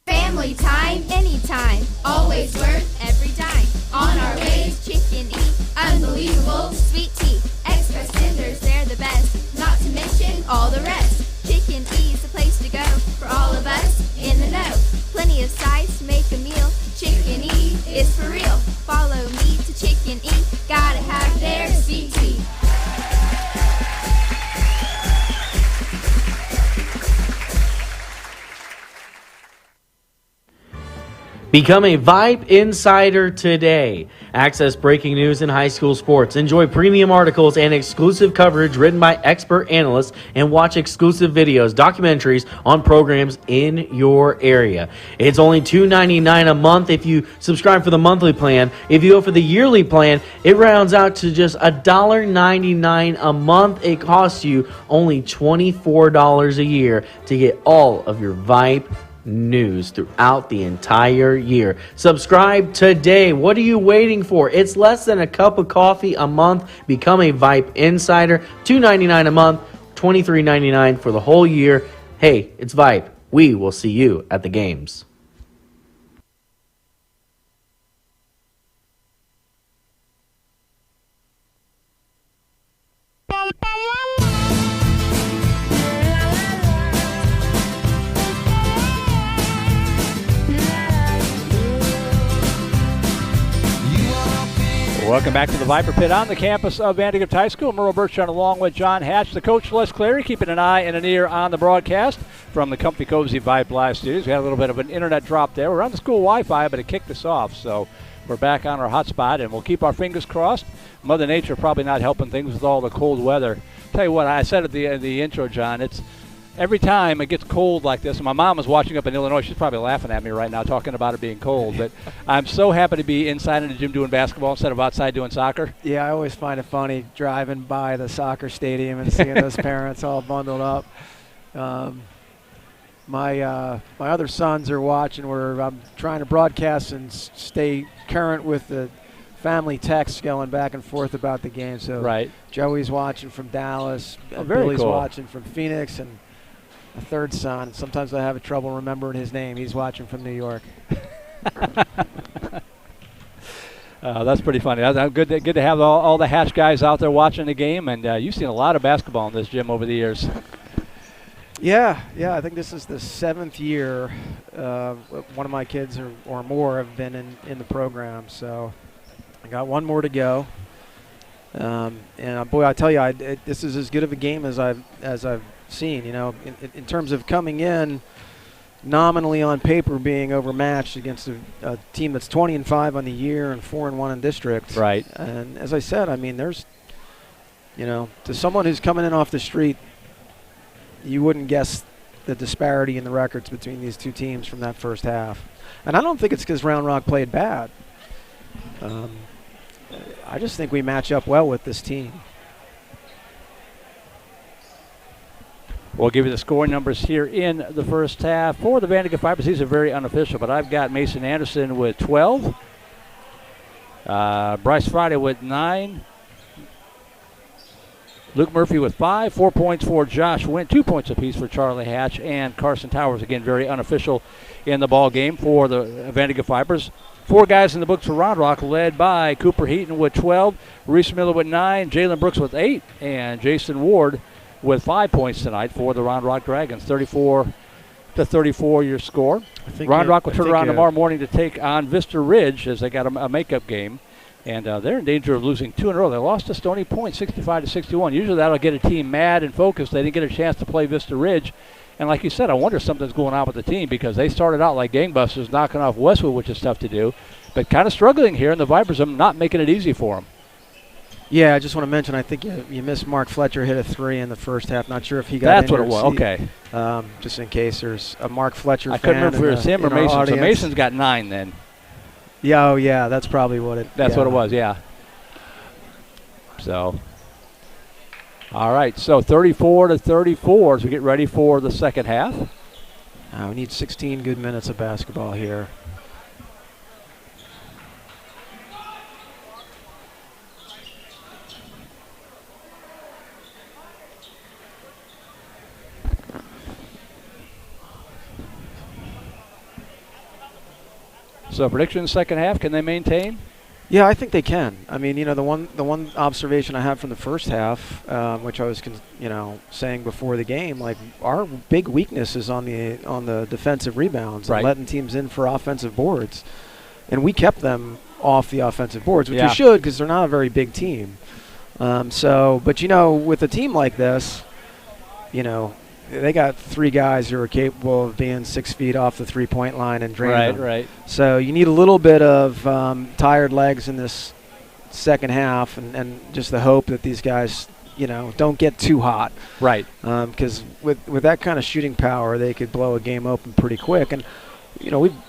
Speaker 8: Family time, anytime, always worth every dime. On our ways, Chicken E, unbelievable sweet tea. Express tenders, they're the best, not to mention all the rest. Chicken E's the place to go for all of us in the know. Plenty of sides to make a meal. Chicken E is for real. Follow me to Chicken E, gotta have their sweet tea.
Speaker 9: Become a Vype Insider today. Access breaking news in high school sports. Enjoy premium articles and exclusive coverage written by expert analysts, and watch exclusive videos, documentaries on programs in your area. It's only $2.99 a month if you subscribe for the monthly plan. If you go for the yearly plan, it rounds out to just $1.99 a month. It costs you only $24 a year to get all of your Vype news throughout the entire year. Subscribe today. What are you waiting for? It's less than a cup of coffee a month. Become a Vype Insider. $2.99 a month, $23.99 for the whole year. Hey, it's Vype. We will see you at the games.
Speaker 2: Welcome back to the Viper Pit on the campus of VandeGrift High School. Merle Birchon along with John Hatch, the coach Les Clary, keeping an eye and an ear on the broadcast from the Comfy Cozy Vype Live studios. We had a little bit of an internet drop there. We're on the school Wi-Fi, but it kicked us off, so we're back on our hotspot, and we'll keep our fingers crossed. Mother Nature probably not helping things with all the cold weather. Tell you what, I said at the intro, John, it's every time it gets cold like this, and my mom was watching up in Illinois. She's probably laughing at me right now talking about it being cold. But I'm so happy to be inside in the gym doing basketball instead of outside doing soccer.
Speaker 1: Yeah, I always find it funny driving by the soccer stadium and seeing those parents all bundled up. My other sons are watching where I'm trying to broadcast and stay current with the family texts going back and forth about the game. So
Speaker 2: right.
Speaker 1: Joey's watching from Dallas.
Speaker 2: Very
Speaker 1: Billy's
Speaker 2: cool.
Speaker 1: watching from Phoenix, and a third son. Sometimes I have trouble remembering his name. He's watching from New York.
Speaker 2: That's pretty funny. Good to have all the Hatch guys out there watching the game, and you've seen a lot of basketball in this gym over the years.
Speaker 1: Yeah. I think this is the 7th year one of my kids or more have been in the program. So I got one more to go. And boy, I tell you, this is as good of a game as I've seen. You know, in terms of coming in nominally on paper being overmatched against a team that's 20-5 on the year and 4-1 in district.
Speaker 2: Right.
Speaker 1: And as I said, I mean, there's, to someone who's coming in off the street, you wouldn't guess the disparity in the records between these two teams from that first half. And I don't think it's because Round Rock played bad. I just think we match up well with this team.
Speaker 2: We'll give you the scoring numbers here in the first half. For the VandeGrift Vipers, these are very unofficial, but I've got Mason Anderson with 12. Bryce Friday with 9. Luke Murphy with 5. 4 points for Josh Wynn. 2 points apiece for Charlie Hatch and Carson Towers. Again, very unofficial in the ball game for the VandeGrift Vipers. 4 guys in the books for Round Rock, led by Cooper Heaton with 12. Reese Miller with 9. Jalen Brooks with 8. And Jason Ward with 5 points tonight for the Round Rock Dragons. 34-34 your score. Round Rock will turn around tomorrow morning to take on Vista Ridge as they got a makeup game. And they're in danger of losing 2 in a row. They lost to Stony Point 65-61. Usually that'll get a team mad and focused. They didn't get a chance to play Vista Ridge. And like you said, I wonder if something's going on with the team because they started out like gangbusters knocking off Westwood, which is tough to do. But kind of struggling here, and the Vipers are not making it easy for them.
Speaker 1: Yeah, I just want to mention, I think you missed Mark Fletcher hit a 3 in the first half. Not sure if he got
Speaker 2: That's what it was. Okay.
Speaker 1: Just in case there's a Mark Fletcher fan.
Speaker 2: I couldn't remember if it was him or Mason. So Mason's got 9 then.
Speaker 1: Yeah, yeah, that's probably what it.
Speaker 2: That's what it was. Yeah. So. All right, so 34-34 as we get ready for the second half.
Speaker 1: We need 16 good minutes of basketball here.
Speaker 2: So predictions second half, can they maintain?
Speaker 1: Yeah, I think they can. I mean, the one observation I have from the first half, which I was, saying before the game, like our big weakness is on the defensive rebounds, and letting teams in for offensive boards, and we kept them off the offensive boards, which we should because they're not a very big team. But with a team like this, they got 3 guys who are capable of being 6 feet off the 3-point line and draining them.
Speaker 2: Right.
Speaker 1: So you need a little bit of tired legs in this second half and just the hope that these guys, don't get too hot.
Speaker 2: Right.
Speaker 1: Because with that kind of shooting power, they could blow a game open pretty quick. And,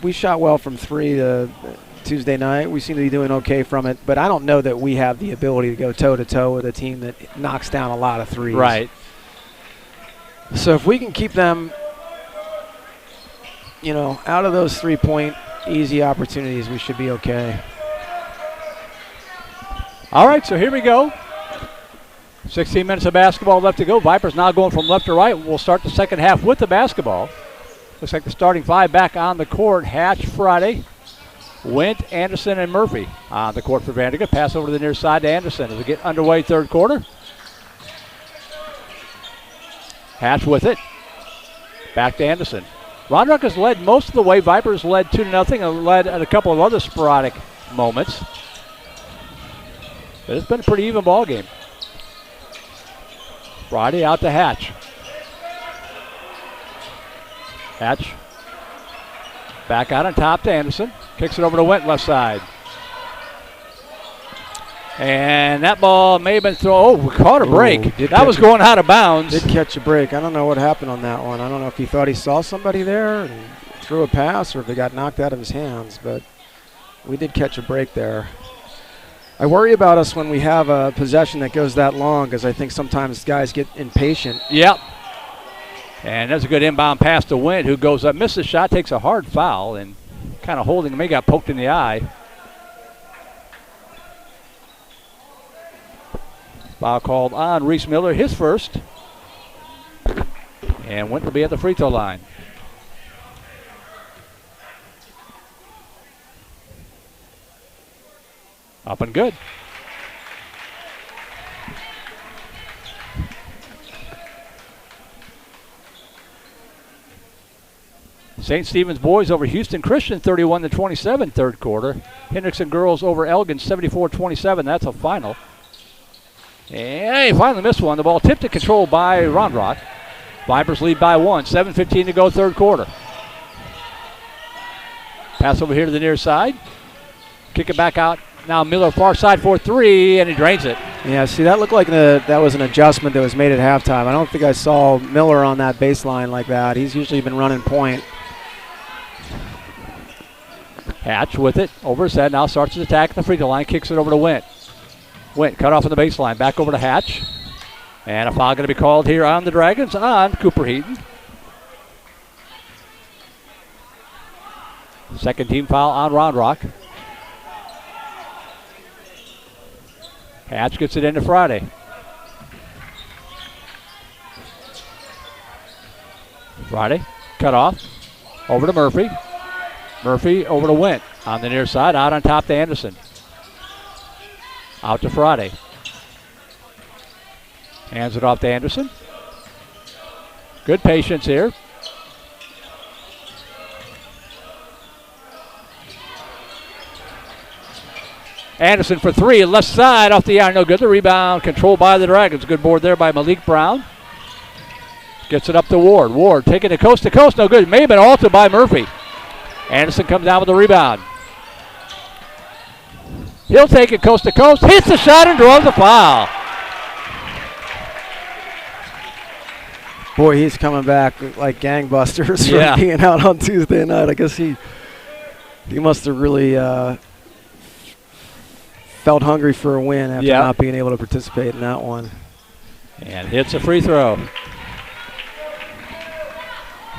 Speaker 1: we shot well from 3 Tuesday night. We seem to be doing okay from it. But I don't know that we have the ability to go toe-to-toe with a team that knocks down a lot of threes.
Speaker 2: Right.
Speaker 1: So if we can keep them, out of those 3-point easy opportunities, we should be okay.
Speaker 2: All right, so here we go. 16 minutes of basketball left to go. Vipers now going from left to right. We'll start the second half with the basketball. Looks like the starting 5 back on the court. Hatch, Friday, Wint, Anderson, and Murphy on the court for Vandergrift. Pass over to the near side to Anderson as we get underway third quarter. Hatch with it. Back to Anderson. Round Rock has led most of the way. Vipers led 2-0 and led at a couple of other sporadic moments. But it's been a pretty even ball game. Friday out to Hatch. Hatch back out on top to Anderson. Kicks it over to Went left side. And that ball may have been thrown. Oh, we caught a break. That was going out of bounds.
Speaker 1: Did catch a break. I don't know what happened on that one. I don't know if he thought he saw somebody there and threw a pass or if it got knocked out of his hands, but we did catch a break there. I worry about us when we have a possession that goes that long because I think sometimes guys get impatient.
Speaker 2: Yep. And that's a good inbound pass to Wint, who goes up, misses the shot, takes a hard foul, and kind of holding him. He got poked in the eye. Foul called on Reese Miller, his first. And Wint will be at the free throw line. Up and good. St. Stephen's boys over Houston Christian 31-27 third quarter. Hendrickson girls over Elgin 74-27. That's a final. And he finally missed one. The ball tipped and controlled by Round Rock. Vipers lead by 1. 7:15 to go third quarter. Pass over here to the near side. Kick it back out. Now Miller far side for 3, and he drains it.
Speaker 1: Yeah, see, that looked like that was an adjustment that was made at halftime. I don't think I saw Miller on that baseline like that. He's usually been running point.
Speaker 2: Hatch with it. Over his head. Now starts his attack at the free throw line. Kicks it over to Wint. Wint cut off on the baseline. Back over to Hatch. And a foul going to be called here on the Dragons on Cooper Heaton. Second team foul on Round Rock. Hatch gets it into Friday. Friday cut off. Over to Murphy. Murphy over to Wint. On the near side. Out on top to Anderson. Out to Friday. Hands it off to Anderson. Good patience here. Anderson for three, left side off the iron, no good. The rebound controlled by the Dragons. Good board there by Malik Brown. Gets it up to Ward. Ward taking it coast to coast, no good. May have been altered by Murphy. Anderson comes down with the rebound. He'll take it coast to coast, hits the shot and draws the foul.
Speaker 1: Boy, he's coming back like gangbusters
Speaker 2: Yeah.
Speaker 1: from being out on Tuesday night. I guess he must have really felt hungry for a win after not being able to participate in that one.
Speaker 2: And hits a free throw.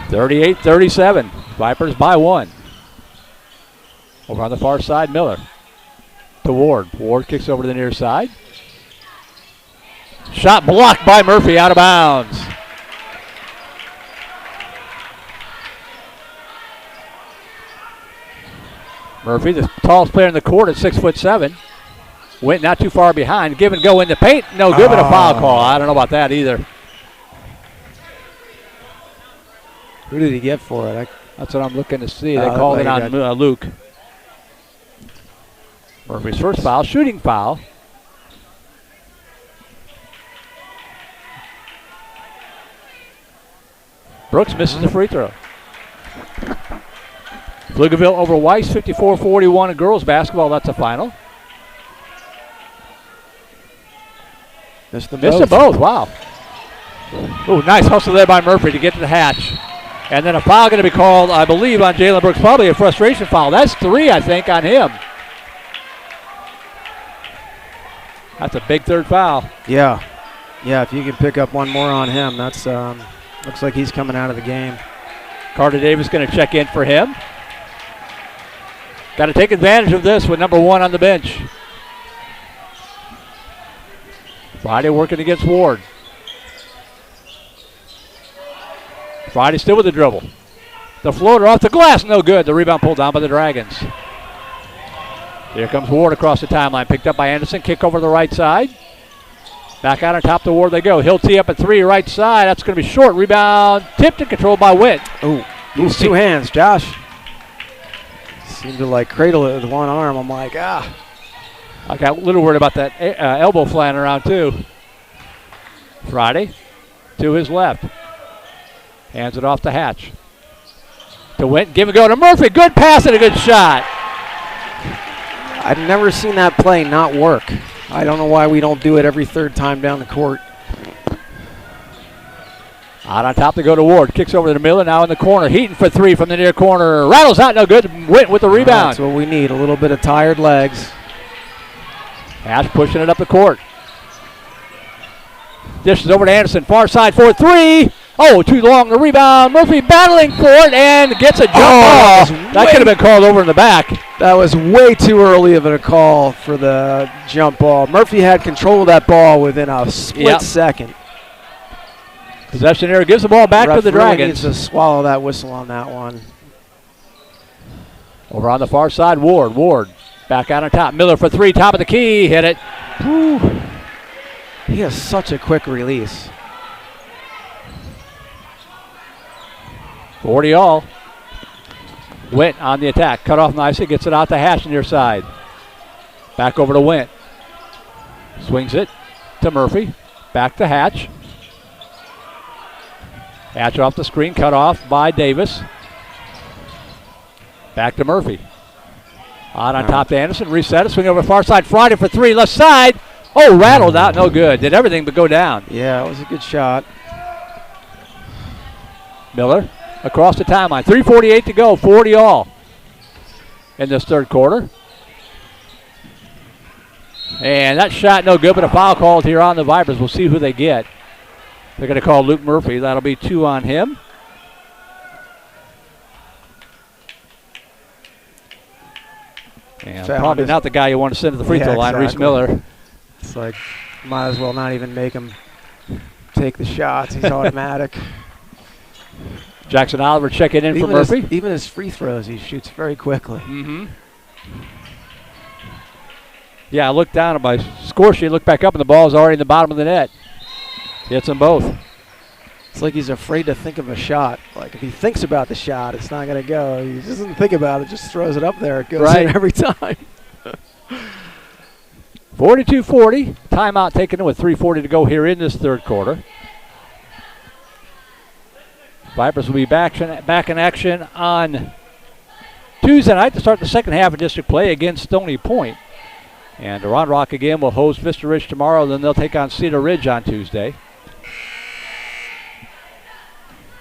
Speaker 2: 38-37. Vipers by one. Over on the far side, Miller to Ward. Ward kicks over to the near side. Shot blocked by Murphy, out of bounds. Murphy, the tallest player in the court at 6'7". Went not too far behind. Give and go in the paint. No good, but a foul call. I don't know about that either.
Speaker 1: Who did he get for it?
Speaker 2: That's what I'm looking to see. They called it on Luke. Murphy's first foul, shooting foul. Brooks misses the free throw. Pflugerville over Weiss, 54-41 in girls basketball. That's the final.
Speaker 1: Missed them
Speaker 2: both. Wow. Ooh, nice hustle there by Murphy to get to the hatch. And then a foul going to be called, I believe, on Jalen Brooks. Probably a frustration foul. That's three, I think, on him. That's a big third foul.
Speaker 1: Yeah. Yeah, if you can pick up one more on him, that's looks like he's coming out of the game.
Speaker 2: Carter Davis going to check in for him. Got to take advantage of this with number one on the bench. Friday working against Ward. Friday still with the dribble. The floater off the glass, no good. The rebound pulled down by the Dragons. Here comes Ward across the timeline. Picked up by Anderson. Kick over the right side. Back out on top to Ward they go. He'll tee up at three, right side. That's going to be short. Rebound tipped and controlled by Witt.
Speaker 1: Oh, use two hands, Josh. Seemed to like cradle it with one arm. I'm like, I
Speaker 2: got a little worried about that elbow flying around too. Friday to his left. Hands it off to Hatch. To Wint, give and go to Murphy. Good pass and a good shot.
Speaker 1: I've never seen that play not work. I don't know why we don't do it every third time down the court.
Speaker 2: Out on top to go to Ward. Kicks over to Miller, now in the corner. Heaton for three from the near corner. Rattles out, no good. Wint with the rebound.
Speaker 1: That's what we need, a little bit of tired legs.
Speaker 2: Hatch pushing it up the court. Dishes over to Anderson. Far side for three. Oh, too long. The rebound. Murphy battling for it and gets a jump ball. That could have been called over in the back.
Speaker 1: That was way too early of a call for the jump ball. Murphy had control of that ball within a split second.
Speaker 2: Possession error gives the ball back to the Dragons.
Speaker 1: Really needs to swallow that whistle on that one.
Speaker 2: Over on the far side, Ward. Ward back out on top. Miller for three. Top of the key. Hit it.
Speaker 1: Whew. He has such a quick release.
Speaker 2: 40 all. Wint on the attack. Cut off nicely. Gets it out to Hatch near side. Back over to Wint. Swings it to Murphy. Back to Hatch. Hatch off the screen. Cut off by Davis. Back to Murphy. On top to Anderson. Reset it. Swing over far side. Friday for three. Left side. Oh, rattled out. No good. Did everything but go down.
Speaker 1: Yeah, it was a good shot.
Speaker 2: Miller across the timeline. 3:48 to go. 40 all in this third quarter. And that shot no good, but a foul called here on the Vipers. We'll see who they get. They're going to call Luke Murphy. That'll be two on him. And probably not the guy you want to send to the free throw line, Reese Miller.
Speaker 1: It's like, might as well not even make him take the shots. He's automatic.
Speaker 2: Jackson Oliver checking in for Murphy.
Speaker 1: Even his free throws, he shoots very quickly.
Speaker 2: Mm-hmm. Yeah, I looked down at my score sheet, looked back up, and the ball's already in the bottom of the net. Hits them both.
Speaker 1: It's like he's afraid to think of a shot. Like if he thinks about the shot, it's not going to go. He doesn't think about it, just throws it up there. It goes in every time.
Speaker 2: 42-40. Timeout taken with 3:40 to go here in this third quarter. Vipers will be back in action on Tuesday night to start the second half of district play against Stony Point. And Round Rock again will host Vista Ridge tomorrow. Then they'll take on Cedar Ridge on Tuesday.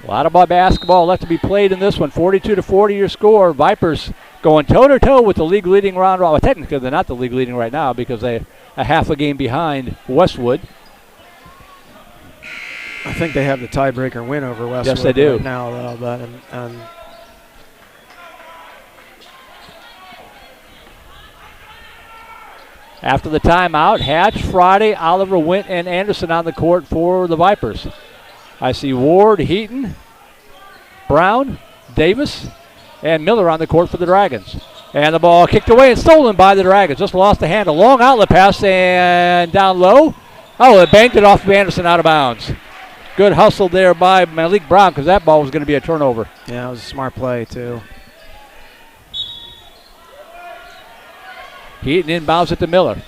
Speaker 2: A lot of basketball left to be played in this one. 42-40 your score. Vipers going toe-to-toe with the league leading Round Rock. Well, technically they're not the league leading right now because they're a half a game behind Westwood.
Speaker 1: I think they have the tiebreaker win over Westwood.
Speaker 2: Yes, they do.
Speaker 1: Right now, though, but
Speaker 2: after the timeout, Hatch, Friday, Oliver, Wint, and Anderson on the court for the Vipers. I see Ward, Heaton, Brown, Davis, and Miller on the court for the Dragons. And the ball kicked away and stolen by the Dragons. Just lost the handle. Long outlet pass and down low. Oh, it banked it off of Anderson out of bounds. Good hustle there by Malik Brown because that ball was going to be a turnover.
Speaker 1: Yeah, it was a smart play, too.
Speaker 2: Heaton inbounds it to Miller.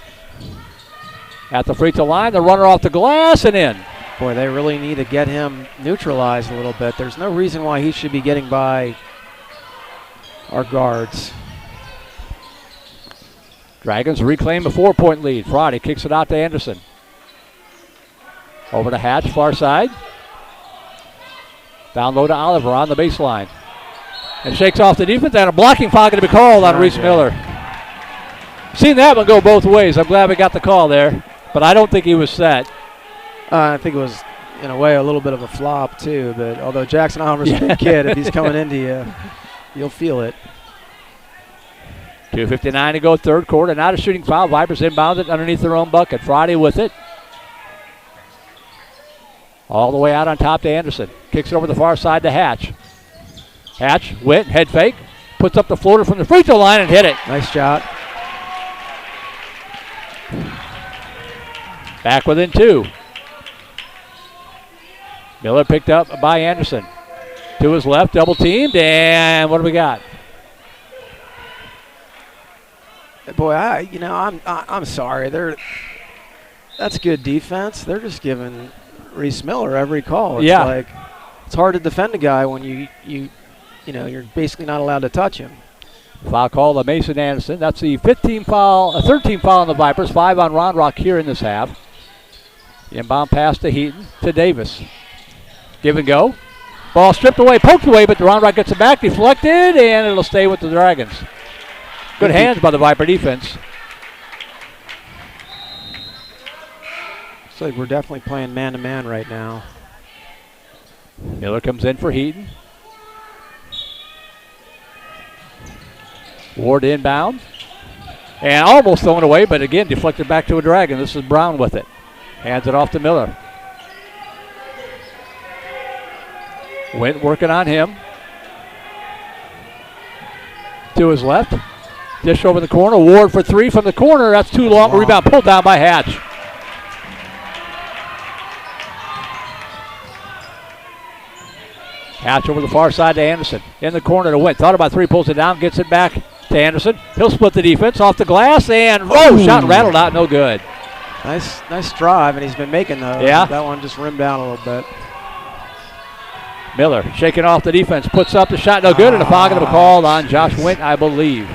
Speaker 2: At the free throw line, the runner off the glass and in.
Speaker 1: Boy, they really need to get him neutralized a little bit. There's no reason why he should be getting by our guards.
Speaker 2: Dragons reclaim a 4-point lead. Friday kicks it out to Anderson. Over to Hatch, far side. Down low to Oliver on the baseline. And shakes off the defense, and a blocking foul going to be called on Reese Miller. Seen that one go both ways. I'm glad we got the call there, but I don't think he was set.
Speaker 1: I think it was, in a way, a little bit of a flop, too. But although Jackson Oliver's a big kid, if he's coming into you, you'll feel it.
Speaker 2: 2:59 to go, third quarter. Not a shooting foul. Vipers inbound it underneath their own bucket. Friday with it. All the way out on top to Anderson. Kicks it over the far side to Hatch. Hatch, Witt, head fake. Puts up the floater from the free throw line and hit it.
Speaker 1: Nice shot.
Speaker 2: Back within two. Miller picked up by Anderson. To his left, double teamed, and what do we got?
Speaker 1: Boy, I'm sorry. That's good defense. They're just giving Reese Miller every call. It's like it's hard to defend a guy when you're basically not allowed to touch him.
Speaker 2: Foul call to Mason Anderson. That's the 13th foul on the Vipers. 5 on Round Rock here in this half. Inbound pass to Heaton to Davis. Give and go. Ball stripped away, poked away, but the Round Rock gets it back, deflected, and it'll stay with the Dragons. Good hands by the Viper defense.
Speaker 1: It's like we're definitely playing man-to-man right now.
Speaker 2: Miller comes in for Heaton. Ward inbound. And almost thrown away, but again deflected back to a Dragon. This is Brown with it. Hands it off to Miller. Went working on him. To his left. Dish over the corner. Ward for three from the corner. That's too long. Wow. Rebound pulled down by Hatch. Hatch over the far side to Anderson. In the corner to Wint. Thought about three, pulls it down, gets it back to Anderson. He'll split the defense off the glass, and shot rattled out, no good.
Speaker 1: Nice drive, and he's been making those.
Speaker 2: Yeah.
Speaker 1: That one just rimmed down a little bit.
Speaker 2: Miller shaking off the defense, puts up the shot, no good, and a foul going to be called on Josh Wint, I believe.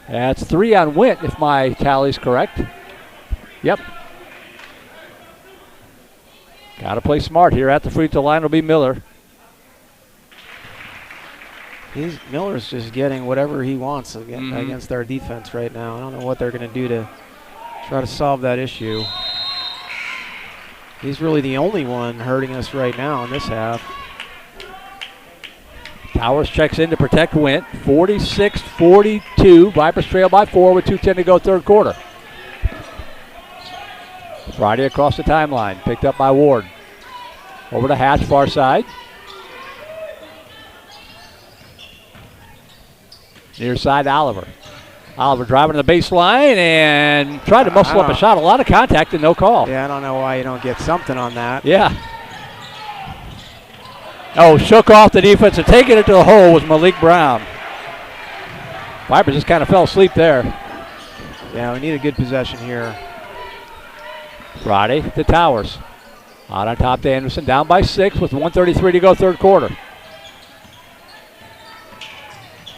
Speaker 2: That's 3 on Wint, if my tally's correct. Yep. Got to play smart here. At the free throw line will be Miller.
Speaker 1: Miller's just getting whatever he wants against their defense right now. I don't know what they're going to do to try to solve that issue. He's really the only one hurting us right now in this half.
Speaker 2: Towers checks in to protect Wint. 46-42. Vipers trail by 4 with 2:10 to go third quarter. Friday across the timeline. Picked up by Ward. Over to Hatch, far side. Near side, Oliver. Oliver driving to the baseline and tried to muscle up a shot. A lot of contact and no call.
Speaker 1: Yeah, I don't know why you don't get something on that.
Speaker 2: Yeah. Oh, shook off the defense and taking it to the hole was Malik Brown. Vipers just kind of fell asleep there.
Speaker 1: Yeah, we need a good possession here.
Speaker 2: Friday to Towers. Out on top to Anderson, down by 6 with 1:33 to go, third quarter.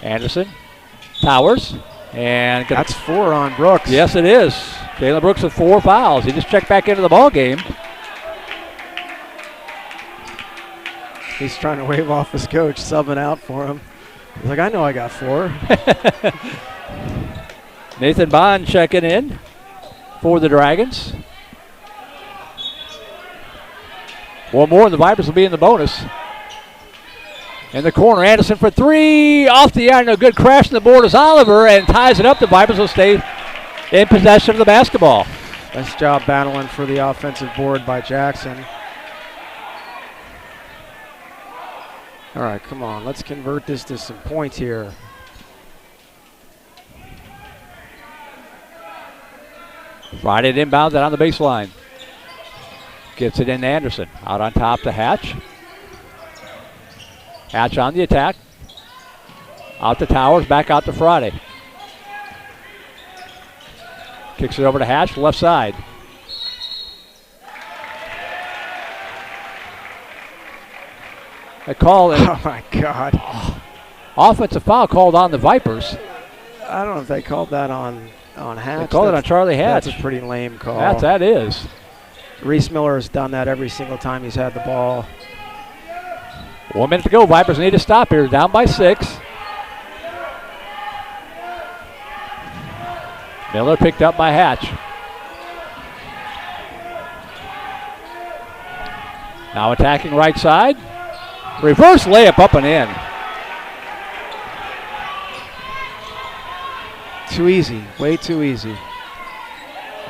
Speaker 2: Anderson, Towers, and
Speaker 1: that's 4 on Brooks.
Speaker 2: Yes, it is. Jalen Brooks with 4 fouls. He just checked back into the ball game.
Speaker 1: He's trying to wave off his coach, subbing out for him. He's like, I know I got 4.
Speaker 2: Nathan Bond checking in for the Dragons. One more and the Vipers will be in the bonus. In the corner, Anderson for 3. Off the iron, a good crash on the board is Oliver and ties it up. The Vipers will stay in possession of the basketball.
Speaker 1: Nice job battling for the offensive board by Jackson. All right, come on. Let's convert this to some points here.
Speaker 2: Friday it inbounds it on the baseline. Gets it in to Anderson. Out on top to Hatch. Hatch on the attack. Out to Towers, back out to Friday. Kicks it over to Hatch, left side. A call.
Speaker 1: Oh, my God.
Speaker 2: Offensive foul called on the Vipers.
Speaker 1: I don't know if they called that on Hatch.
Speaker 2: They called it on Charlie Hatch.
Speaker 1: That's a pretty lame call.
Speaker 2: That is.
Speaker 1: Reese Miller has done that every single time he's had the ball.
Speaker 2: 1 minute to go. Vipers need to stop here. Down by 6. Miller picked up by Hatch. Now attacking right side. Reverse layup up and in.
Speaker 1: Too easy. Way too easy.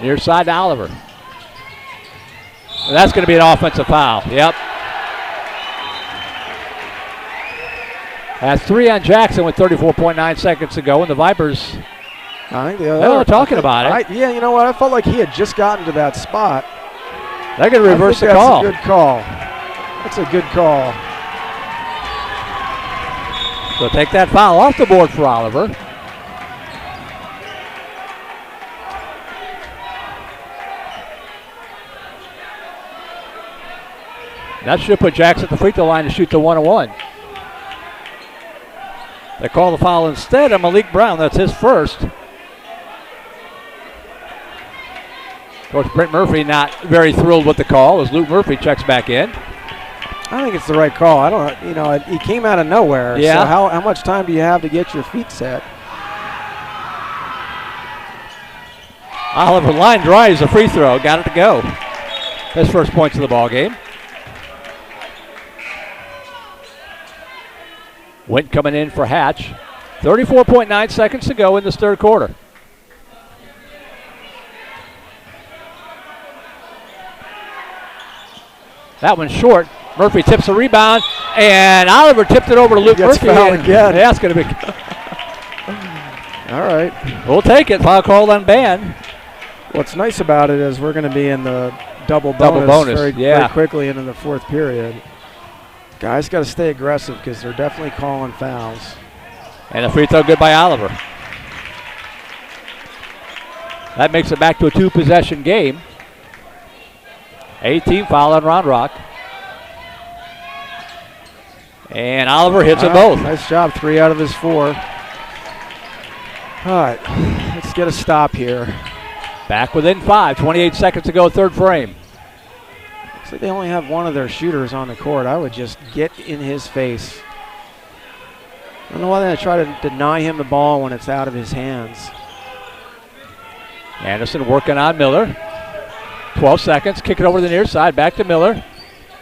Speaker 2: Near side to Oliver. And that's going to be an offensive foul. Yep. That's 3 on Jackson with 34.9 seconds to go, and the Vipers.
Speaker 1: I think
Speaker 2: they're talking about it.
Speaker 1: Yeah, you know what? I felt like he had just gotten to that spot.
Speaker 2: They're going to reverse the call.
Speaker 1: That's a good call. That's a good call.
Speaker 2: So take that foul off the board for Oliver. That should put Jackson at the free throw line to shoot the 1-on-1. They call the foul instead of Malik Brown. That's his first. Coach Brent Murphy not very thrilled with the call as Luke Murphy checks back in.
Speaker 1: I think it's the right call. I don't, he came out of nowhere.
Speaker 2: Yeah.
Speaker 1: So how much time do you have to get your feet set?
Speaker 2: Oliver line drives a free throw. Got it to go. His first points of the ball game. Went coming in for Hatch. 34.9 seconds to go in this third quarter. That one's short. Murphy tips the rebound, and Oliver tipped it over to Luke Murphy.
Speaker 1: Fouled again.
Speaker 2: Yeah, it's going to be.
Speaker 1: All right.
Speaker 2: We'll take it. Foul called on Ban.
Speaker 1: What's nice about it is we're going to be in the double bonus very quickly into the fourth period. Guys got to stay aggressive because they're definitely calling fouls.
Speaker 2: And a free throw good by Oliver. That makes it back to a 2-possession game. 18 foul on Round Rock. And Oliver hits them both.
Speaker 1: Nice job, 3 out of his 4. All right, let's get a stop here.
Speaker 2: Back within 5, 28 seconds to go, third frame.
Speaker 1: Looks like they only have one of their shooters on the court. I would just get in his face. I don't know why they try to deny him the ball when it's out of his hands.
Speaker 2: Anderson working on Miller. 12 seconds, kick it over to the near side, back to Miller.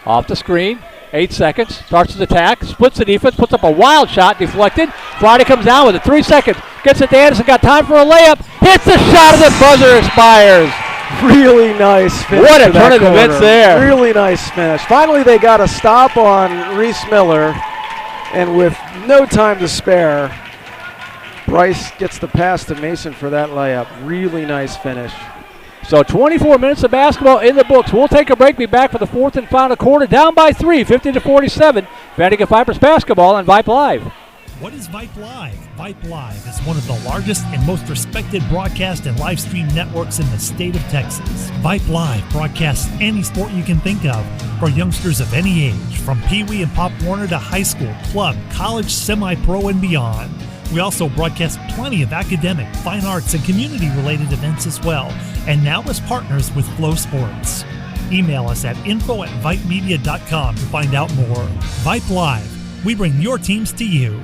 Speaker 2: Off the screen, 8 seconds, starts his attack, splits the defense, puts up a wild shot, deflected. Friday comes down with it, 3 seconds, gets it to Anderson, got time for a layup, hits the shot of the buzzer, expires.
Speaker 1: Really nice finish.
Speaker 2: What a turn of events there.
Speaker 1: Really nice finish. Finally, they got a stop on Reese Miller, and with no time to spare, Bryce gets the pass to Mason for that layup. Really nice finish.
Speaker 2: So 24 minutes of basketball in the books. We'll take a break. Be back for the fourth and final quarter. Down by 3, 50-47. Vandegrift Vipers basketball on Vype Live.
Speaker 10: What is Vype Live? Vype Live is one of the largest and most respected broadcast and live stream networks in the state of Texas. Vype Live broadcasts any sport you can think of for youngsters of any age, from Pee Wee and Pop Warner to high school, club, college, semi-pro, and beyond. We also broadcast plenty of academic, fine arts, and community-related events as well, and now as partners with Flow Sports. Email us at info@vipemedia.com to find out more. Vype Live. We bring your teams to you.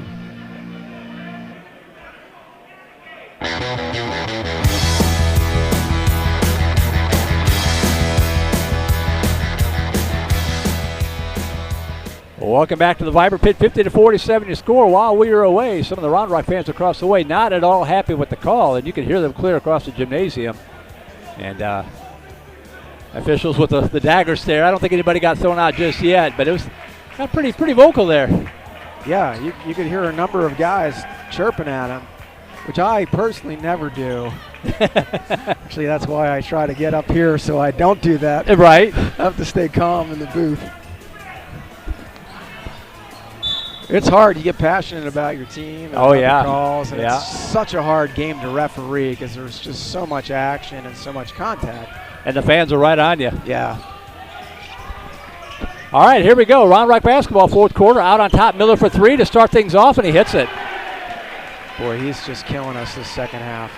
Speaker 2: Welcome back to the Viper Pit. 50-47 your score while we are away. Some of the Round Rock fans across the way not at all happy with the call, and you can hear them clear across the gymnasium. And officials with the dagger stare. I don't think anybody got thrown out just yet, but it was got pretty vocal there.
Speaker 1: Yeah, you could hear a number of guys chirping at him, which I personally never do. Actually, that's why I try to get up here so I don't do that.
Speaker 2: Right.
Speaker 1: I have to stay calm in the booth. It's hard. You get passionate about your team and about the calls, and it's such a hard game to referee because there's just so much action and so much contact.
Speaker 2: And the fans are right on you.
Speaker 1: Yeah.
Speaker 2: All right, here we go. Round Rock basketball, fourth quarter. Out on top, Miller for 3 to start things off, and he hits it.
Speaker 1: Boy, he's just killing us this second half.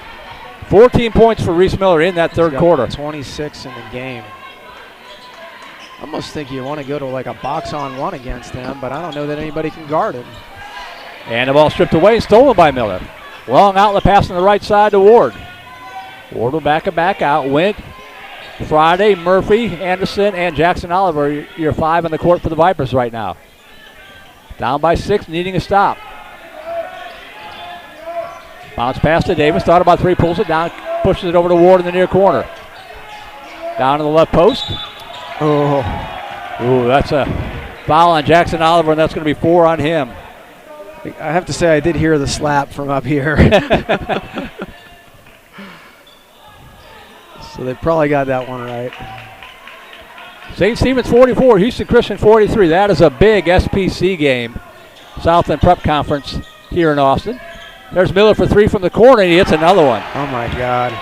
Speaker 2: 14 points for Reese Miller in that third quarter.
Speaker 1: 26 in the game. I almost think you want to go to like a box-on-one against him, but I don't know that anybody can guard him.
Speaker 2: And the ball stripped away and stolen by Miller. Long outlet pass on the right side to Ward. Ward will back out. Went, Friday, Murphy, Anderson, and Jackson Oliver, your 5 on the court for the Vipers right now. Down by 6, needing a stop. Bounce pass to Davis, thought about 3, pulls it down, pushes it over to Ward in the near corner. Down to the left post.
Speaker 1: Oh,
Speaker 2: that's a foul on Jackson Oliver, and that's going to be 4 on him.
Speaker 1: I have to say I did hear the slap from up here. So they probably got that one right.
Speaker 2: St. Stephen's 44, Houston Christian 43. That is a big SPC game. Southland Prep Conference here in Austin. There's Miller for 3 from the corner, and he hits another one.
Speaker 1: Oh, my God.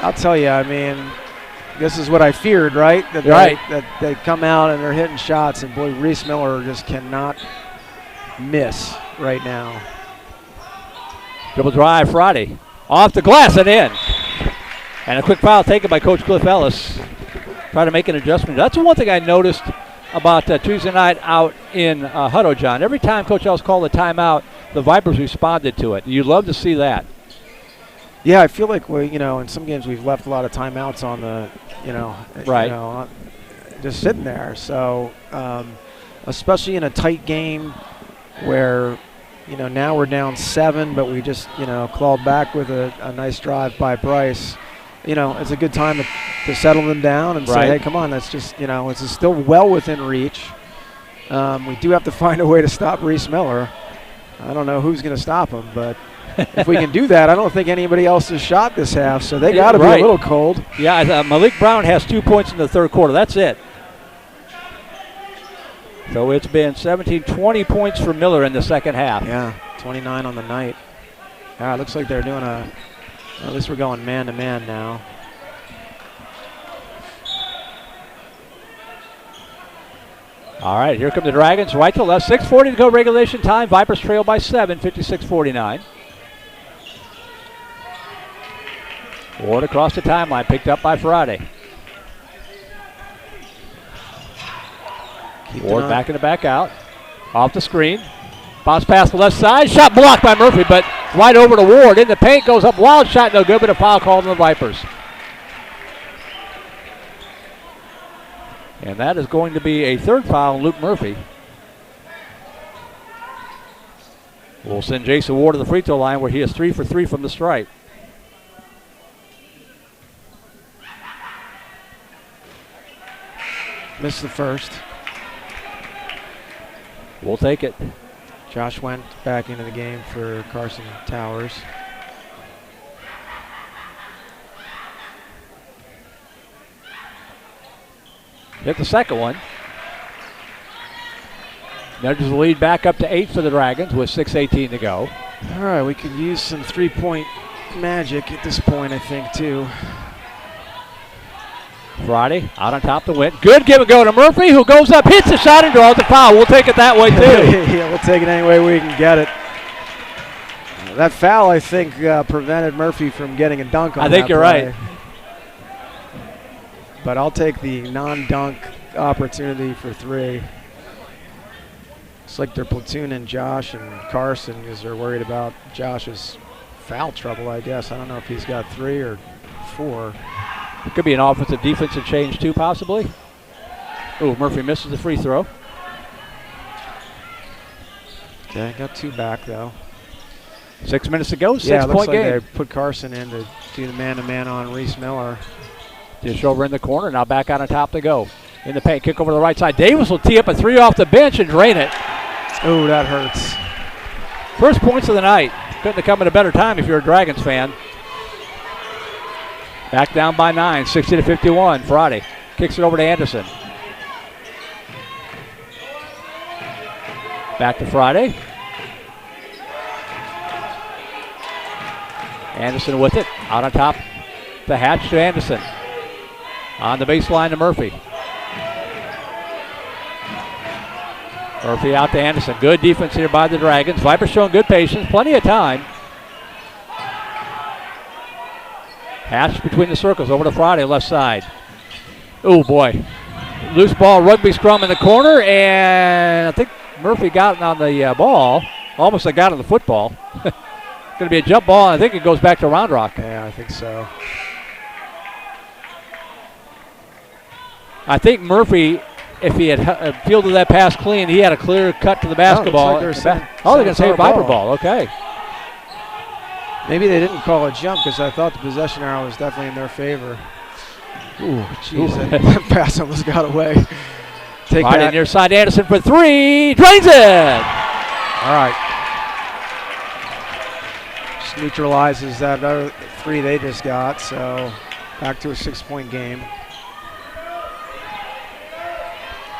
Speaker 1: I'll tell you, I mean, this is what I feared, right? That they come out and they're hitting shots, and boy, Reese Miller just cannot miss right now.
Speaker 2: Dribble drive, Friday. Off the glass and in. And a quick foul taken by Coach Cliff Ellis. Try to make an adjustment. That's the one thing I noticed about Tuesday night out in Hutto, John. Every time Coach Ellis called a timeout, the Vipers responded to it. You'd love to see that.
Speaker 1: Yeah, I feel like in some games we've left a lot of timeouts on the, just sitting there. So, especially in a tight game where, now we're down 7, but we just, clawed back with a nice drive by Bryce. It's a good time to settle them down and say, hey, come on, that's just, it's still well within reach. We do have to find a way to stop Reese Miller. I don't know who's going to stop him, but if we can do that, I don't think anybody else has shot this half, so they got to be a little cold.
Speaker 2: Yeah, Malik Brown has 2 points in the third quarter. That's it. So it's been 17, 20 points for Miller in the second half.
Speaker 1: Yeah, 29 on the night. Yeah, it looks like they're doing at least we're going man-to-man now.
Speaker 2: All right, here come the Dragons. Right to left, 6:40 to go regulation time. Vipers trail by 7, 56-49. Ward across the timeline, picked up by Friday. Ward back in the back out. Off the screen. Bounce pass to the left side. Shot blocked by Murphy, but right over to Ward. In the paint, goes up. Wild shot, no good, but a foul called on the Vipers. And that is going to be a third foul on Luke Murphy. We'll send Jason Ward to the free throw line where he is 3 for 3 from the stripe.
Speaker 1: Missed the first.
Speaker 2: We'll take it.
Speaker 1: Josh went back into the game for Carson Towers.
Speaker 2: Hit the second one. Nudges the lead back up to 8 for the Dragons with 6:18 to go.
Speaker 1: All right, we could use some three-point magic at this point, I think, too.
Speaker 2: Friday out on top to win. Good give and go to Murphy, who goes up, hits the shot, and draws the foul. We'll take it that way, too.
Speaker 1: Yeah, we'll take it any way we can get it. That foul, I think, prevented Murphy from getting a dunk on that
Speaker 2: I think you're
Speaker 1: play.
Speaker 2: right.
Speaker 1: But I'll take the non-dunk opportunity for 3. It's like they're platooning Josh and Carson because they're worried about Josh's foul trouble, I guess. I don't know if he's got 3 or 4.
Speaker 2: It could be an offensive defensive change, too, possibly. Oh, Murphy misses the free throw.
Speaker 1: Okay, got 2 back, though.
Speaker 2: 6 minutes to go, 6-point
Speaker 1: yeah, it looks like
Speaker 2: game.
Speaker 1: they put Carson in to do the man-to-man on Reese Miller.
Speaker 2: Just over in the corner, now back out on top to go. In the paint, kick over to the right side. Davis will tee up a 3 off the bench and drain it.
Speaker 1: Oh, that hurts.
Speaker 2: First points of the night. Couldn't have come at a better time if you're a Dragons fan. Back down by 9, 60-51. Friday kicks it over to Anderson. Back to Friday. Anderson with it. Out on top. The Hatch to Anderson. On the baseline to Murphy. Murphy out to Anderson. Good defense here by the Dragons. Vipers showing good patience. Plenty of time. Hatch between the circles. Over to Friday, left side. Oh, boy. Loose ball, rugby scrum in the corner. And I think Murphy got on the ball. Almost like got on the football. Going to be a jump ball. And I think it goes back to Round Rock.
Speaker 1: Yeah, I think so.
Speaker 2: I think Murphy, if he had fielded that pass clean, he had a clear cut to the basketball.
Speaker 1: They're
Speaker 2: they're going to say Viper ball. Okay.
Speaker 1: Maybe they didn't call a jump because I thought the possession arrow was definitely in their favor. Ooh, jeez, that pass almost got away. Take
Speaker 2: right
Speaker 1: that.
Speaker 2: near side, Anderson for 3. Drains it!
Speaker 1: All right. Just neutralizes that other 3 they just got, so back to a 6-point game.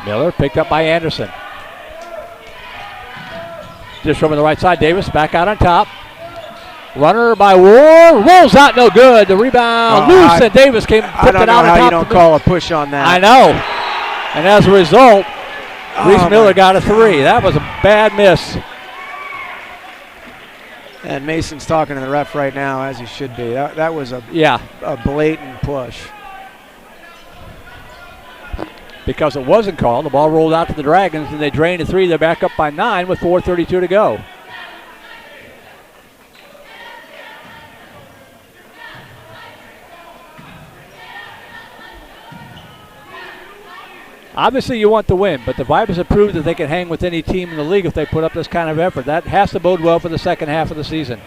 Speaker 2: Miller picked up by Anderson. Just over the right side, Davis back out on top. Runner by War, rolls out, no good. The rebound loose, and Davis tipped it out on top.
Speaker 1: I don't know how you don't call a push on that.
Speaker 2: I know. And as a result, Reese Miller got a 3. That was a bad miss.
Speaker 1: And Mason's talking to the ref right now, as he should be. That was a blatant push.
Speaker 2: Because it wasn't called, the ball rolled out to the Dragons, and they drained a 3. They're back up by 9 with 4:32 to go. Obviously, you want to win, but the Vipers have proved that they can hang with any team in the league if they put up this kind of effort. That has to bode well for the second half of the season.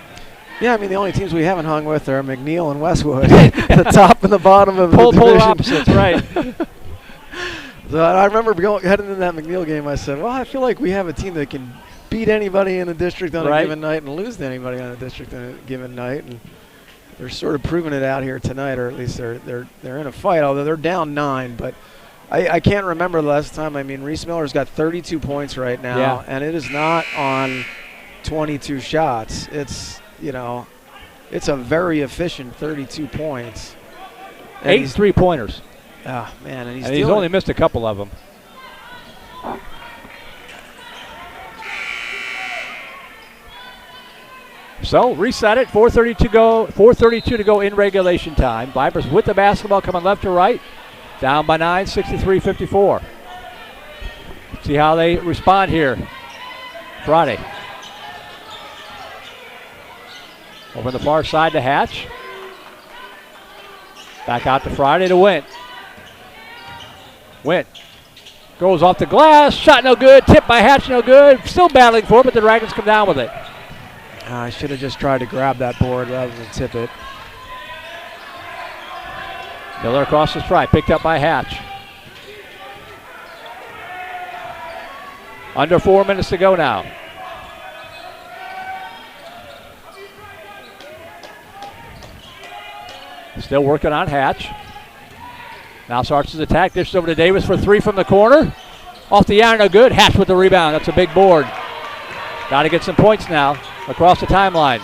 Speaker 1: Yeah, I mean, the only teams we haven't hung with are McNeil and Westwood, the top and the bottom of the division.
Speaker 2: Polar opposites, right.
Speaker 1: So I remember heading into that McNeil game, I said, well, I feel like we have a team that can beat anybody in the district on a given night and lose to anybody on a district on a given night. And they're sort of proving it out here tonight, or at least they're in a fight, although they're down 9. But I can't remember the last time. I mean, Reese Miller's got 32 points right now, and it is not on 22 shots. It's, it's a very efficient 32 points. And
Speaker 2: 8 3-pointers.
Speaker 1: Oh, man, and
Speaker 2: he's only missed a couple of them. So reset it. 4:32 to go in regulation time. Vipers with the basketball coming left to right. Down by 9, 63-54. See how they respond here. Friday. Over the far side to Hatch. Back out to Friday to Wint. Wint goes off the glass. Shot no good. Tipped by Hatch no good. Still battling for it, but the Dragons come down with it.
Speaker 1: I should have just tried to grab that board rather than tip it.
Speaker 2: Miller across the stripe, picked up by Hatch. Under 4 minutes to go now. Still working on Hatch. Now starts his attack. Dishes over to Davis for three from the corner. Off the iron, no good. Hatch with the rebound. That's a big board. Got to get some points now across the timeline.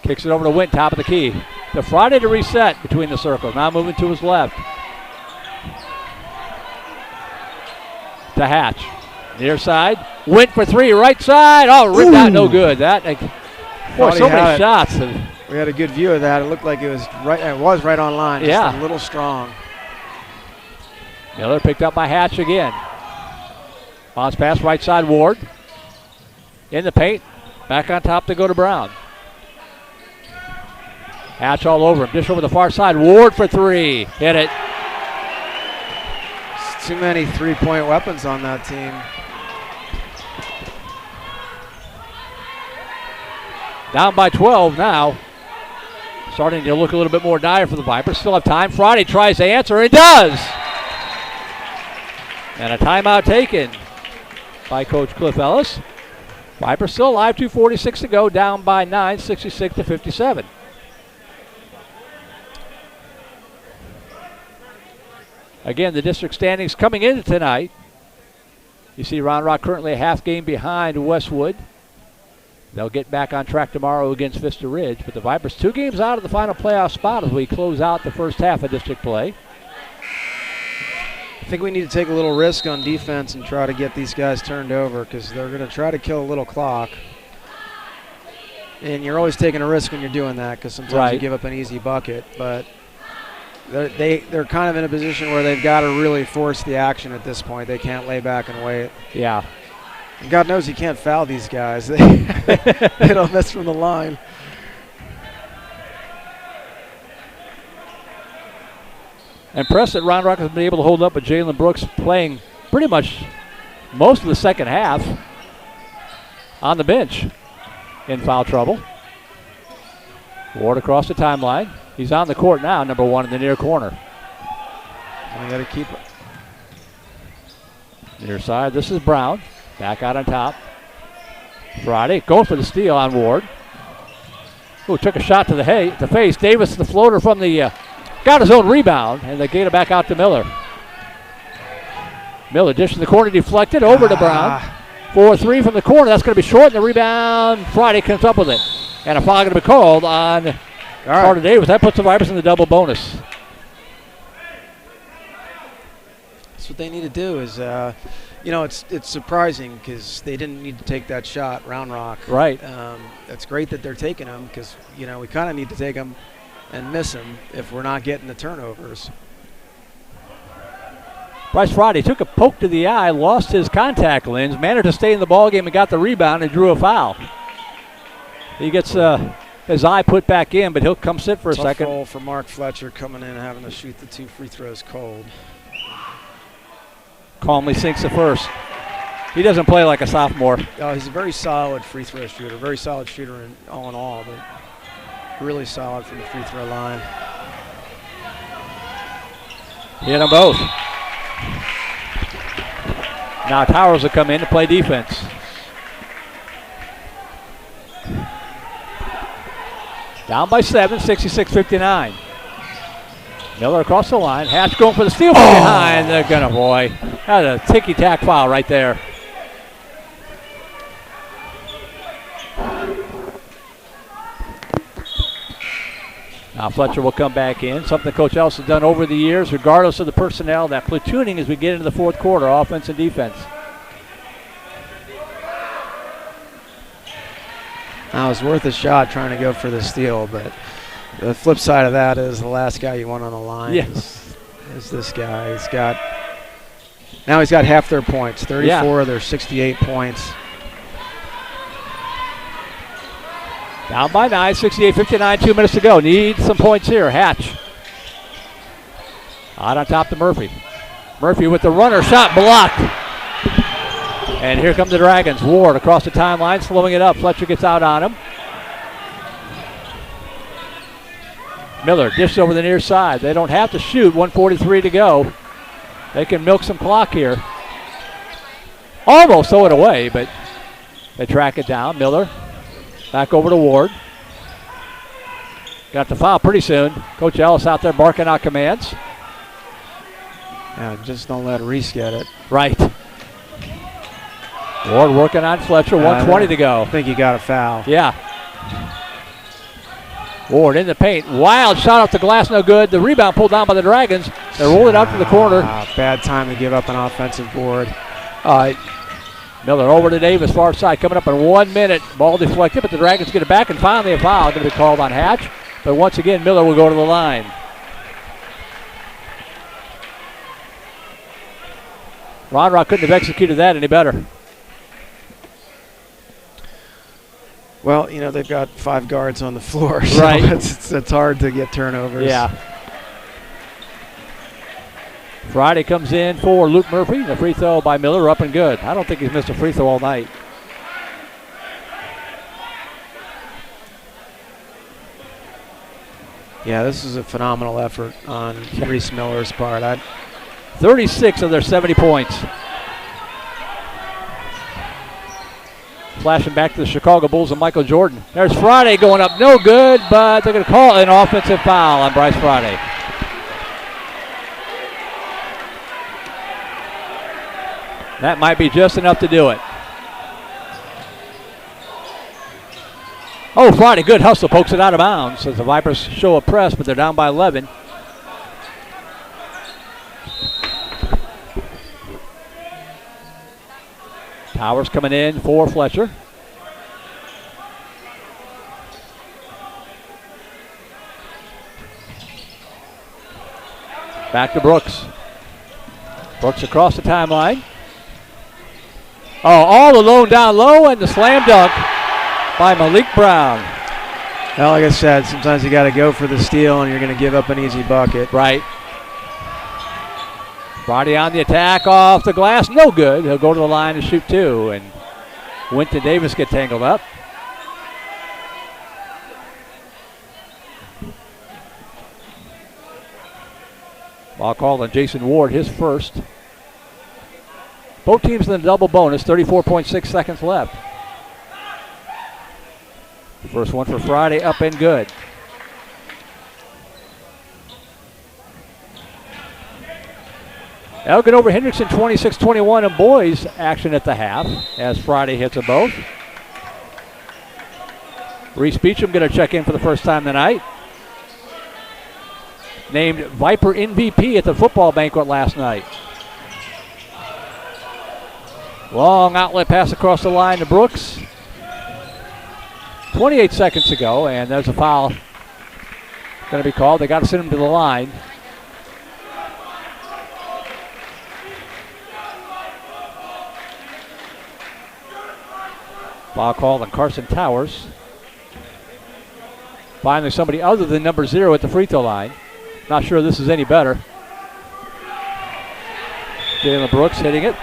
Speaker 2: Kicks it over to Wint, top of the key. To Friday to reset between the circles. Now moving to his left. To Hatch. Near side. Wint for three. Right side. Oh, ripped out. No good. Boy, so many shots.
Speaker 1: We had a good view of that. It looked like it was right. It was right on line. Just a little strong.
Speaker 2: Miller picked up by Hatch again. Bounce pass right side, Ward. In the paint. Back on top to go to Brown. Hatch all over him. Dish over the far side. Ward for three. Hit it.
Speaker 1: It's too many three-point weapons on that team.
Speaker 2: Down by 12 now. Starting to look a little bit more dire for the Vipers. Still have time. Friday tries to answer. It does. And a timeout taken by Coach Cliff Ellis. Vipers still alive. 2:46 to go. Down by 9, 66-57. Again, the district standings coming into tonight. You see Round Rock currently a half game behind Westwood. They'll get back on track tomorrow against Vista Ridge. But the Vipers 2 games out of the final playoff spot as we close out the first half of district play.
Speaker 1: I think we need to take a little risk on defense and try to get these guys turned over because they're going to try to kill a little clock. And you're always taking a risk when you're doing that because sometimes you give up an easy bucket. But they're kind of in a position where they've got to really force the action at this point. They can't lay back and wait.
Speaker 2: Yeah.
Speaker 1: And God knows you can't foul these guys. They don't miss from the line.
Speaker 2: Impressed that Round Rock has been able to hold up with Jalen Brooks playing pretty much most of the second half on the bench in foul trouble. Ward across the timeline. He's on the court now, number one in the near corner.
Speaker 1: We got to keep it.
Speaker 2: Near side, this is Brown. Back out on top. Friday going for the steal on Ward. Who took a shot to the face. Davis, the floater from the, got his own rebound, and they get it back out to Miller. Miller dishes in the corner, deflected over to Brown. 4-3 from the corner. That's going to be short, and the rebound. Friday comes up with it. And a foul going to be called on Carter Davis. That puts the Vipers in the double bonus.
Speaker 1: That's what they need to do is, it's surprising because they didn't need to take that shot, Round Rock.
Speaker 2: Right.
Speaker 1: It's great that they're taking them because, we kind of need to take them and miss them if we're not getting the turnovers.
Speaker 2: Bryce Friday took a poke to the eye, lost his contact lens, managed to stay in the ballgame and got the rebound and drew a foul. He gets his eye put back in, but he'll come sit for a second.
Speaker 1: Tough roll for Mark Fletcher coming in and having to shoot the 2 free throws cold.
Speaker 2: Calmly sinks the first. He doesn't play like a sophomore.
Speaker 1: He's a very solid free throw shooter, very solid shooter all in all, but really solid from the free throw line.
Speaker 2: Hit them both. Now Towers will come in to play defense. Down by 7, 66-59. Miller across the line. Hatch going for the steal from behind. They're going to, boy. That's a ticky-tack foul right there. Now Fletcher will come back in. Something Coach Ellis has done over the years, regardless of the personnel, that platooning as we get into the fourth quarter, offense and defense.
Speaker 1: Now, it was worth a shot trying to go for the steal, but the flip side of that is the last guy you want on the line is this guy. He's got half their points, 34 of their 68 points.
Speaker 2: Down by 9, 68-59, 2 minutes to go. Need some points here. Hatch. Out on top to Murphy. Murphy with the runner, shot blocked. And here come the Dragons. Ward across the timeline, slowing it up. Fletcher gets out on him. Miller dishes over the near side. They don't have to shoot. 1:43 to go. They can milk some clock here. Almost throw it away, but they track it down. Miller back over to Ward. Got the foul pretty soon. Coach Ellis out there barking out commands.
Speaker 1: Yeah, just don't let Reese get it.
Speaker 2: Right. Ward working on Fletcher. 1:20 to go.
Speaker 1: I think he got a foul.
Speaker 2: Yeah. Ward in the paint. Wild shot off the glass, no good. The rebound pulled down by the Dragons. They rolled it out to the corner.
Speaker 1: Bad time to give up an offensive board.
Speaker 2: Miller over to Davis, far side, coming up in 1 minute. Ball deflected, but the Dragons get it back, and finally a foul going to be called on Hatch. But once again, Miller will go to the line. Round Rock couldn't have executed that any better.
Speaker 1: Well, they've got 5 guards on the floor, so
Speaker 2: right.
Speaker 1: it's hard to get turnovers.
Speaker 2: Yeah. Friday comes in for Luke Murphy. The free throw by Miller up and good. I don't think he's missed a free throw all night.
Speaker 1: Yeah, this is a phenomenal effort on Reese Miller's part.
Speaker 2: 36 of their 70 points. Flashing back to the Chicago Bulls and Michael Jordan. There's Friday going up, no good, but they're going to call an offensive foul on Bryce Friday. That might be just enough to do it. Oh, Friday, good hustle, pokes it out of bounds as the Vipers show a press, but they're down by 11. Towers coming in for Fletcher. Back to Brooks. Brooks across the timeline. Oh, all alone down low, and the slam dunk by Malik Brown.
Speaker 1: Well, like I said, sometimes you got to go for the steal, and you're going to give up an easy bucket.
Speaker 2: Right. Friday on the attack off the glass, no good. He'll go to the line to shoot 2, and Winton Davis get tangled up. Ball called on Jason Ward, his first. Both teams in the double bonus, 34.6 seconds left. First one for Friday, up and good. Elgin over Hendrickson, 26-21 in boys action at the half as Friday hits them both. Reese Beecham going to check in for the first time tonight. Named Viper MVP at the football banquet last night. Long outlet pass across the line to Brooks. 28 seconds to go, and there's a foul going to be called. They got to send him to the line. Foul called on Carson Towers. Finally, somebody other than number 0 at the free throw line. Not sure this is any better. Jalen Brooks hitting it.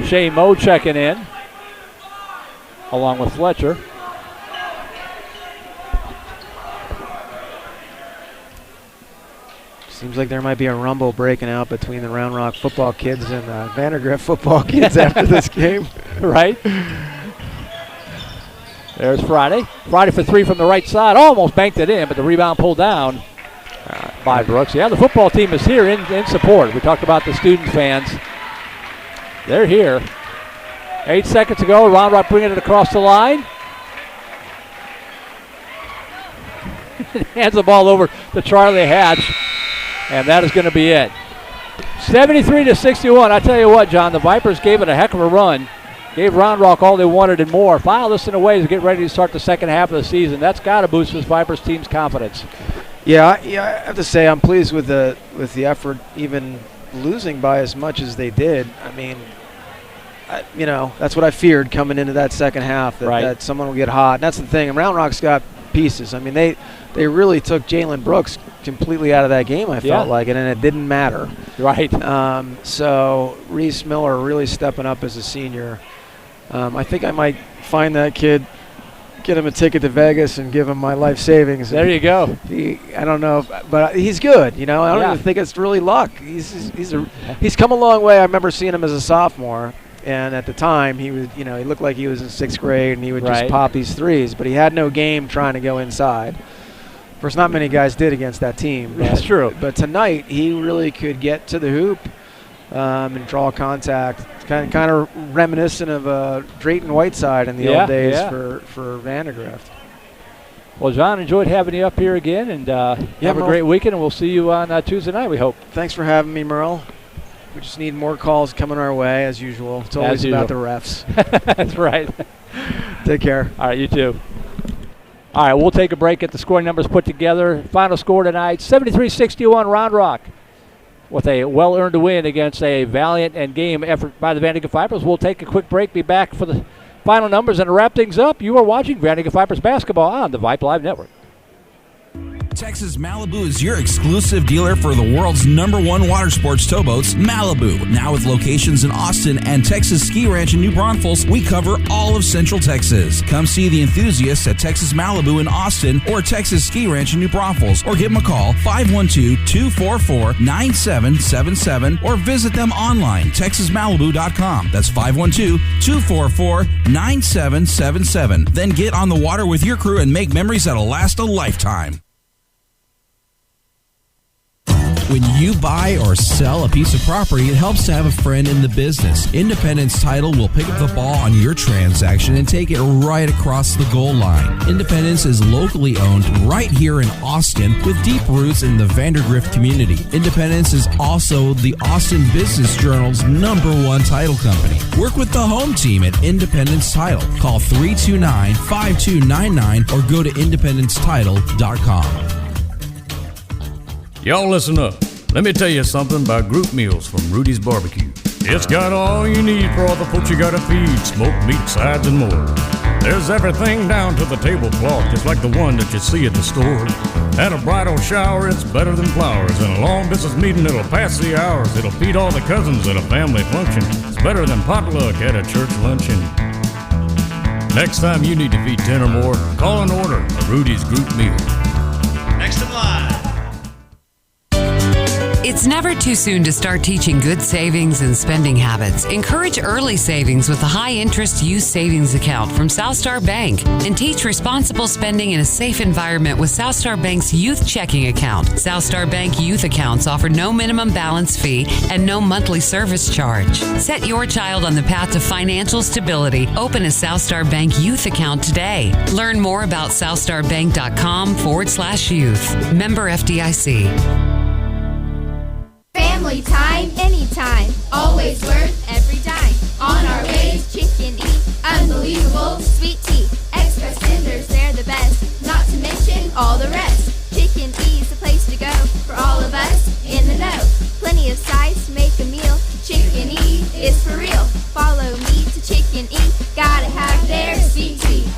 Speaker 2: Shea Moe checking in, along with Fletcher.
Speaker 1: Seems like there might be a rumble breaking out between the Round Rock football kids and the Vandergrift football kids after this game.
Speaker 2: Right. There's Friday. Friday for 3 from the right side. Almost banked it in, but the rebound pulled down by Brooks. Yeah, the football team is here in support. We talked about the student fans. They're here. 8 seconds to go. Round Rock bringing it across the line. Hands the ball over to Charlie Hatch, and that is going to be it. 73-61. I tell you what, John, the Vipers gave it a heck of a run. Gave Round Rock all they wanted and more. File this in a way to get ready to start the second half of the season. That's got to boost this Vipers team's confidence.
Speaker 1: Yeah, I have to say I'm pleased with the effort, even losing by as much as they did. I mean, that's what I feared coming into that second half, that someone would get hot. And that's the thing. And Round Rock's got pieces. I mean, they really took Jalen Brooks completely out of that game, I felt like, and it didn't matter.
Speaker 2: Right.
Speaker 1: So Reese Miller really stepping up as a senior. I think I might find that kid, get him a ticket to Vegas and give him my life savings.
Speaker 2: There you go.
Speaker 1: I don't know, but he's good. I don't even think it's really luck. He's come a long way. I remember seeing him as a sophomore, And at the time, he was, he looked like he was in 6th grade, and he would
Speaker 2: Right.
Speaker 1: just pop these threes. But he had no game trying to go inside. Of course, not many guys did against that team.
Speaker 2: That's true.
Speaker 1: But tonight, he really could get to the hoop and draw contact. Kind of reminiscent of Drayton Whiteside in the old days for Vandegrift.
Speaker 2: Well, John, enjoyed having you up here again, and have a
Speaker 1: Merle.
Speaker 2: great weekend, and we'll see you on Tuesday night, we hope.
Speaker 1: Thanks for having me, Merle. We just need more calls coming our way, as usual. It's always about the refs.
Speaker 2: That's right.
Speaker 1: Take care.
Speaker 2: All right, you too. All right, we'll take a break, get the scoring numbers put together. Final score tonight, 73-61 Round Rock. With a well-earned win against a valiant and game effort by the Vandegrifts Vipers. We'll take a quick break, be back for the final numbers, and to wrap things up, you are watching Vandegrifts Vipers basketball on the Vype Live Network.
Speaker 4: Texas Malibu is your exclusive dealer for the world's #1 water sports towboats, Malibu. Now with locations in Austin and Texas Ski Ranch in New Braunfels, we cover all of Central Texas. Come see the enthusiasts at Texas Malibu in Austin or Texas Ski Ranch in New Braunfels, or give them a call, 512-244-9777, or visit them online, texasmalibu.com. That's 512-244-9777. Then get on the water with your crew and make memories that'll last a lifetime. When you buy or sell a piece of property, it helps to have a friend in the business. Independence Title will pick up the ball on your transaction and take it right across the goal line. Independence is locally owned right here in Austin with deep roots in the Vandergrift community. Independence is also the Austin Business Journal's #1 title company. Work with the home team at Independence Title. Call 329-5299 or go to independencetitle.com.
Speaker 5: Y'all listen up. Let me tell you something about group meals from Rudy's Barbecue. It's got all you need for all the folks you gotta feed, smoked meat, sides, and more. There's everything down to the tablecloth, just like the one that you see at the store. At a bridal shower, it's better than flowers. In a long business meeting, it'll pass the hours. It'll feed all the cousins at a family function. It's better than potluck at a church luncheon. Next time you need to feed 10 or more, call and order a Rudy's group meal.
Speaker 6: Next in line.
Speaker 7: It's never too soon to start teaching good savings and spending habits. Encourage early savings with a high-interest youth savings account from Southstar Bank, and teach responsible spending in a safe environment with Southstar Bank's youth checking account. Southstar Bank youth accounts offer no minimum balance fee and no monthly service charge. Set your child on the path to financial stability. Open a Southstar Bank youth account today. Learn more about southstarbank.com/youth. Member FDIC.
Speaker 8: Family time, anytime. Always worth every dime. On our ways, chicken eat. Unbelievable sweet tea. Express tenders, they're the best. Not to mention all the rest. Chicken E's the place to go for all of us in the know. Plenty of size to make a meal. Chicken E is for real. Follow me to Chicken E. Gotta have their sweet tea.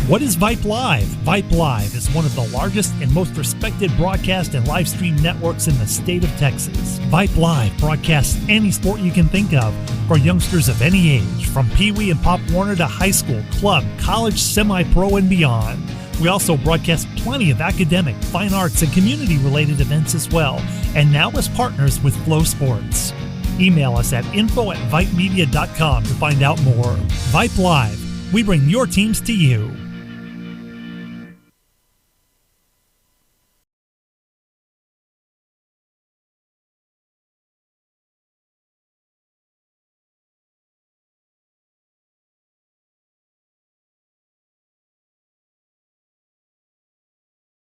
Speaker 10: What is Vype Live? Vype Live is one of the largest and most respected broadcast and live stream networks in the state of Texas. Vype Live broadcasts any sport you can think of for youngsters of any age, from Pee Wee and Pop Warner to high school, club, college, semi-pro, and beyond. We also broadcast plenty of academic, fine arts, and community-related events as well, and now as partners with Flow Sports. Email us at info@vypemedia.com to find out more. Vype Live. We bring your teams to you.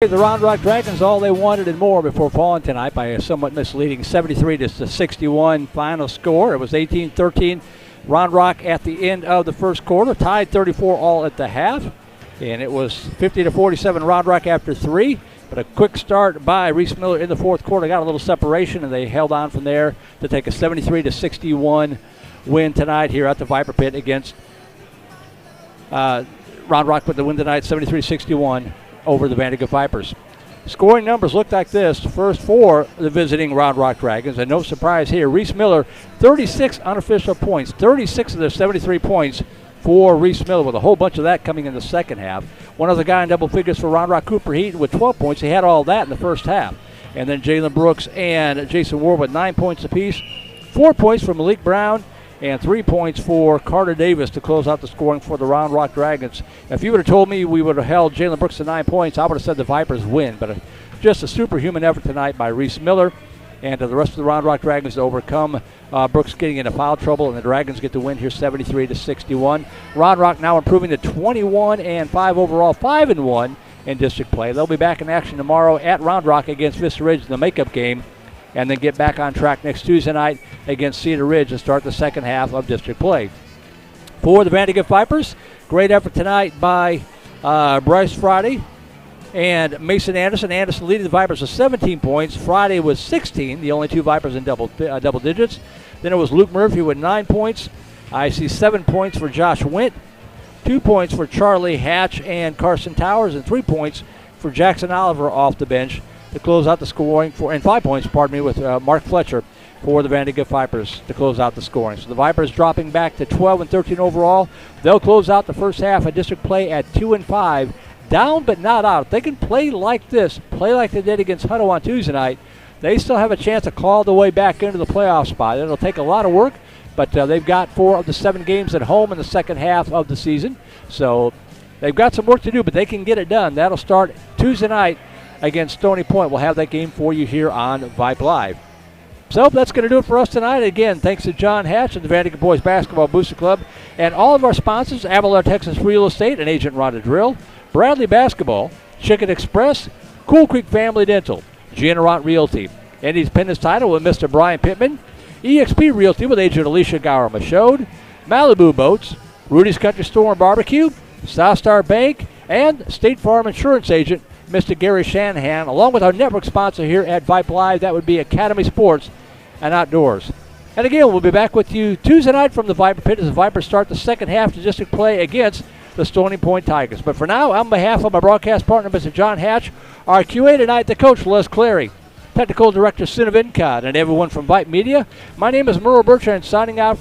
Speaker 2: The Round Rock Dragons all they wanted and more before falling tonight by a somewhat misleading 73-61 final score. It was 18-13 Round Rock at the end of the first quarter, tied 34 all at the half, and it was 50-47 Round Rock after 3. But a quick start by Reese Miller in the fourth quarter got a little separation, and they held on from there to take a 73-61 win tonight here at the Viper Pit against Round Rock with the win tonight, 73-61. Over the Vandegrifts Vipers. Scoring numbers look like this. First for the visiting Round Rock Dragons, and no surprise here. Reese Miller, 36 unofficial points, 36 of their 73 points for Reese Miller, with a whole bunch of that coming in the second half. One other guy in double figures for Round Rock, Cooper Heaton, with 12 points. He had all that in the first half. And then Jalen Brooks and Jason Ward with 9 points apiece. 4 points for Malik Brown and 3 points for Carter Davis to close out the scoring for the Round Rock Dragons. If you would have told me we would have held Jalen Brooks to 9 points, I would have said the Vipers win. But just a superhuman effort tonight by Reese Miller and the rest of the Round Rock Dragons to overcome Brooks getting into foul trouble, and the Dragons get the win here 73-61. Round Rock now improving to 21-5 overall, 5-1 in district play. They'll be back in action tomorrow at Round Rock against Vista Ridge in the makeup game, and then get back on track next Tuesday night against Cedar Ridge and start the second half of district play. For the VandeGrift Vipers, great effort tonight by Bryce Friday and Mason Anderson. Anderson leading the Vipers with 17 points. Friday was 16, the only two Vipers in double digits. Then it was Luke Murphy with 9 points. I see 7 points for Josh Wint, 2 points for Charlie Hatch and Carson Towers, and 3 points for Jackson Oliver off the bench to close out the scoring, and 5 points, with Mark Fletcher for the VandeGrift Vipers to close out the scoring. So the Vipers dropping back to 12-13 overall. They'll close out the first half of district play at 2-5, down but not out. If they can play like this, play like they did against Hutto on Tuesday night, they still have a chance to claw their way back into the playoff spot. It'll take a lot of work, but they've got 4 of the 7 games at home in the second half of the season. So they've got some work to do, but they can get it done. That'll start Tuesday night against Stony Point. We'll have that game for you here on Vype Live. So that's going to do it for us tonight. Again, thanks to John Hatch and the VandeGrift Boys Basketball Booster Club and all of our sponsors, Avalar Texas Real Estate and Agent Rhonda Drill, Bradley Basketball, Chicken Express, Cool Creek Family Dental, Gianarant Realty, Independence Title with Mr. Brian Pittman, EXP Realty with Agent Alicia Gower-Machode, Malibu Boats, Rudy's Country Store and Barbecue, South Star Bank, and State Farm Insurance Agent Mr. Gary Shanahan, along with our network sponsor here at Vype Live. That would be Academy Sports and Outdoors. And again, we'll be back with you Tuesday night from the Viper Pit as the Vipers start the second half of district play against the Stony Point Tigers. But for now, on behalf of my broadcast partner, Mr. John Hatch, our QA tonight, the coach, Les Clary, technical director, Cinna Vincott, and everyone from Vype Media, my name is Merle Bertrand, signing out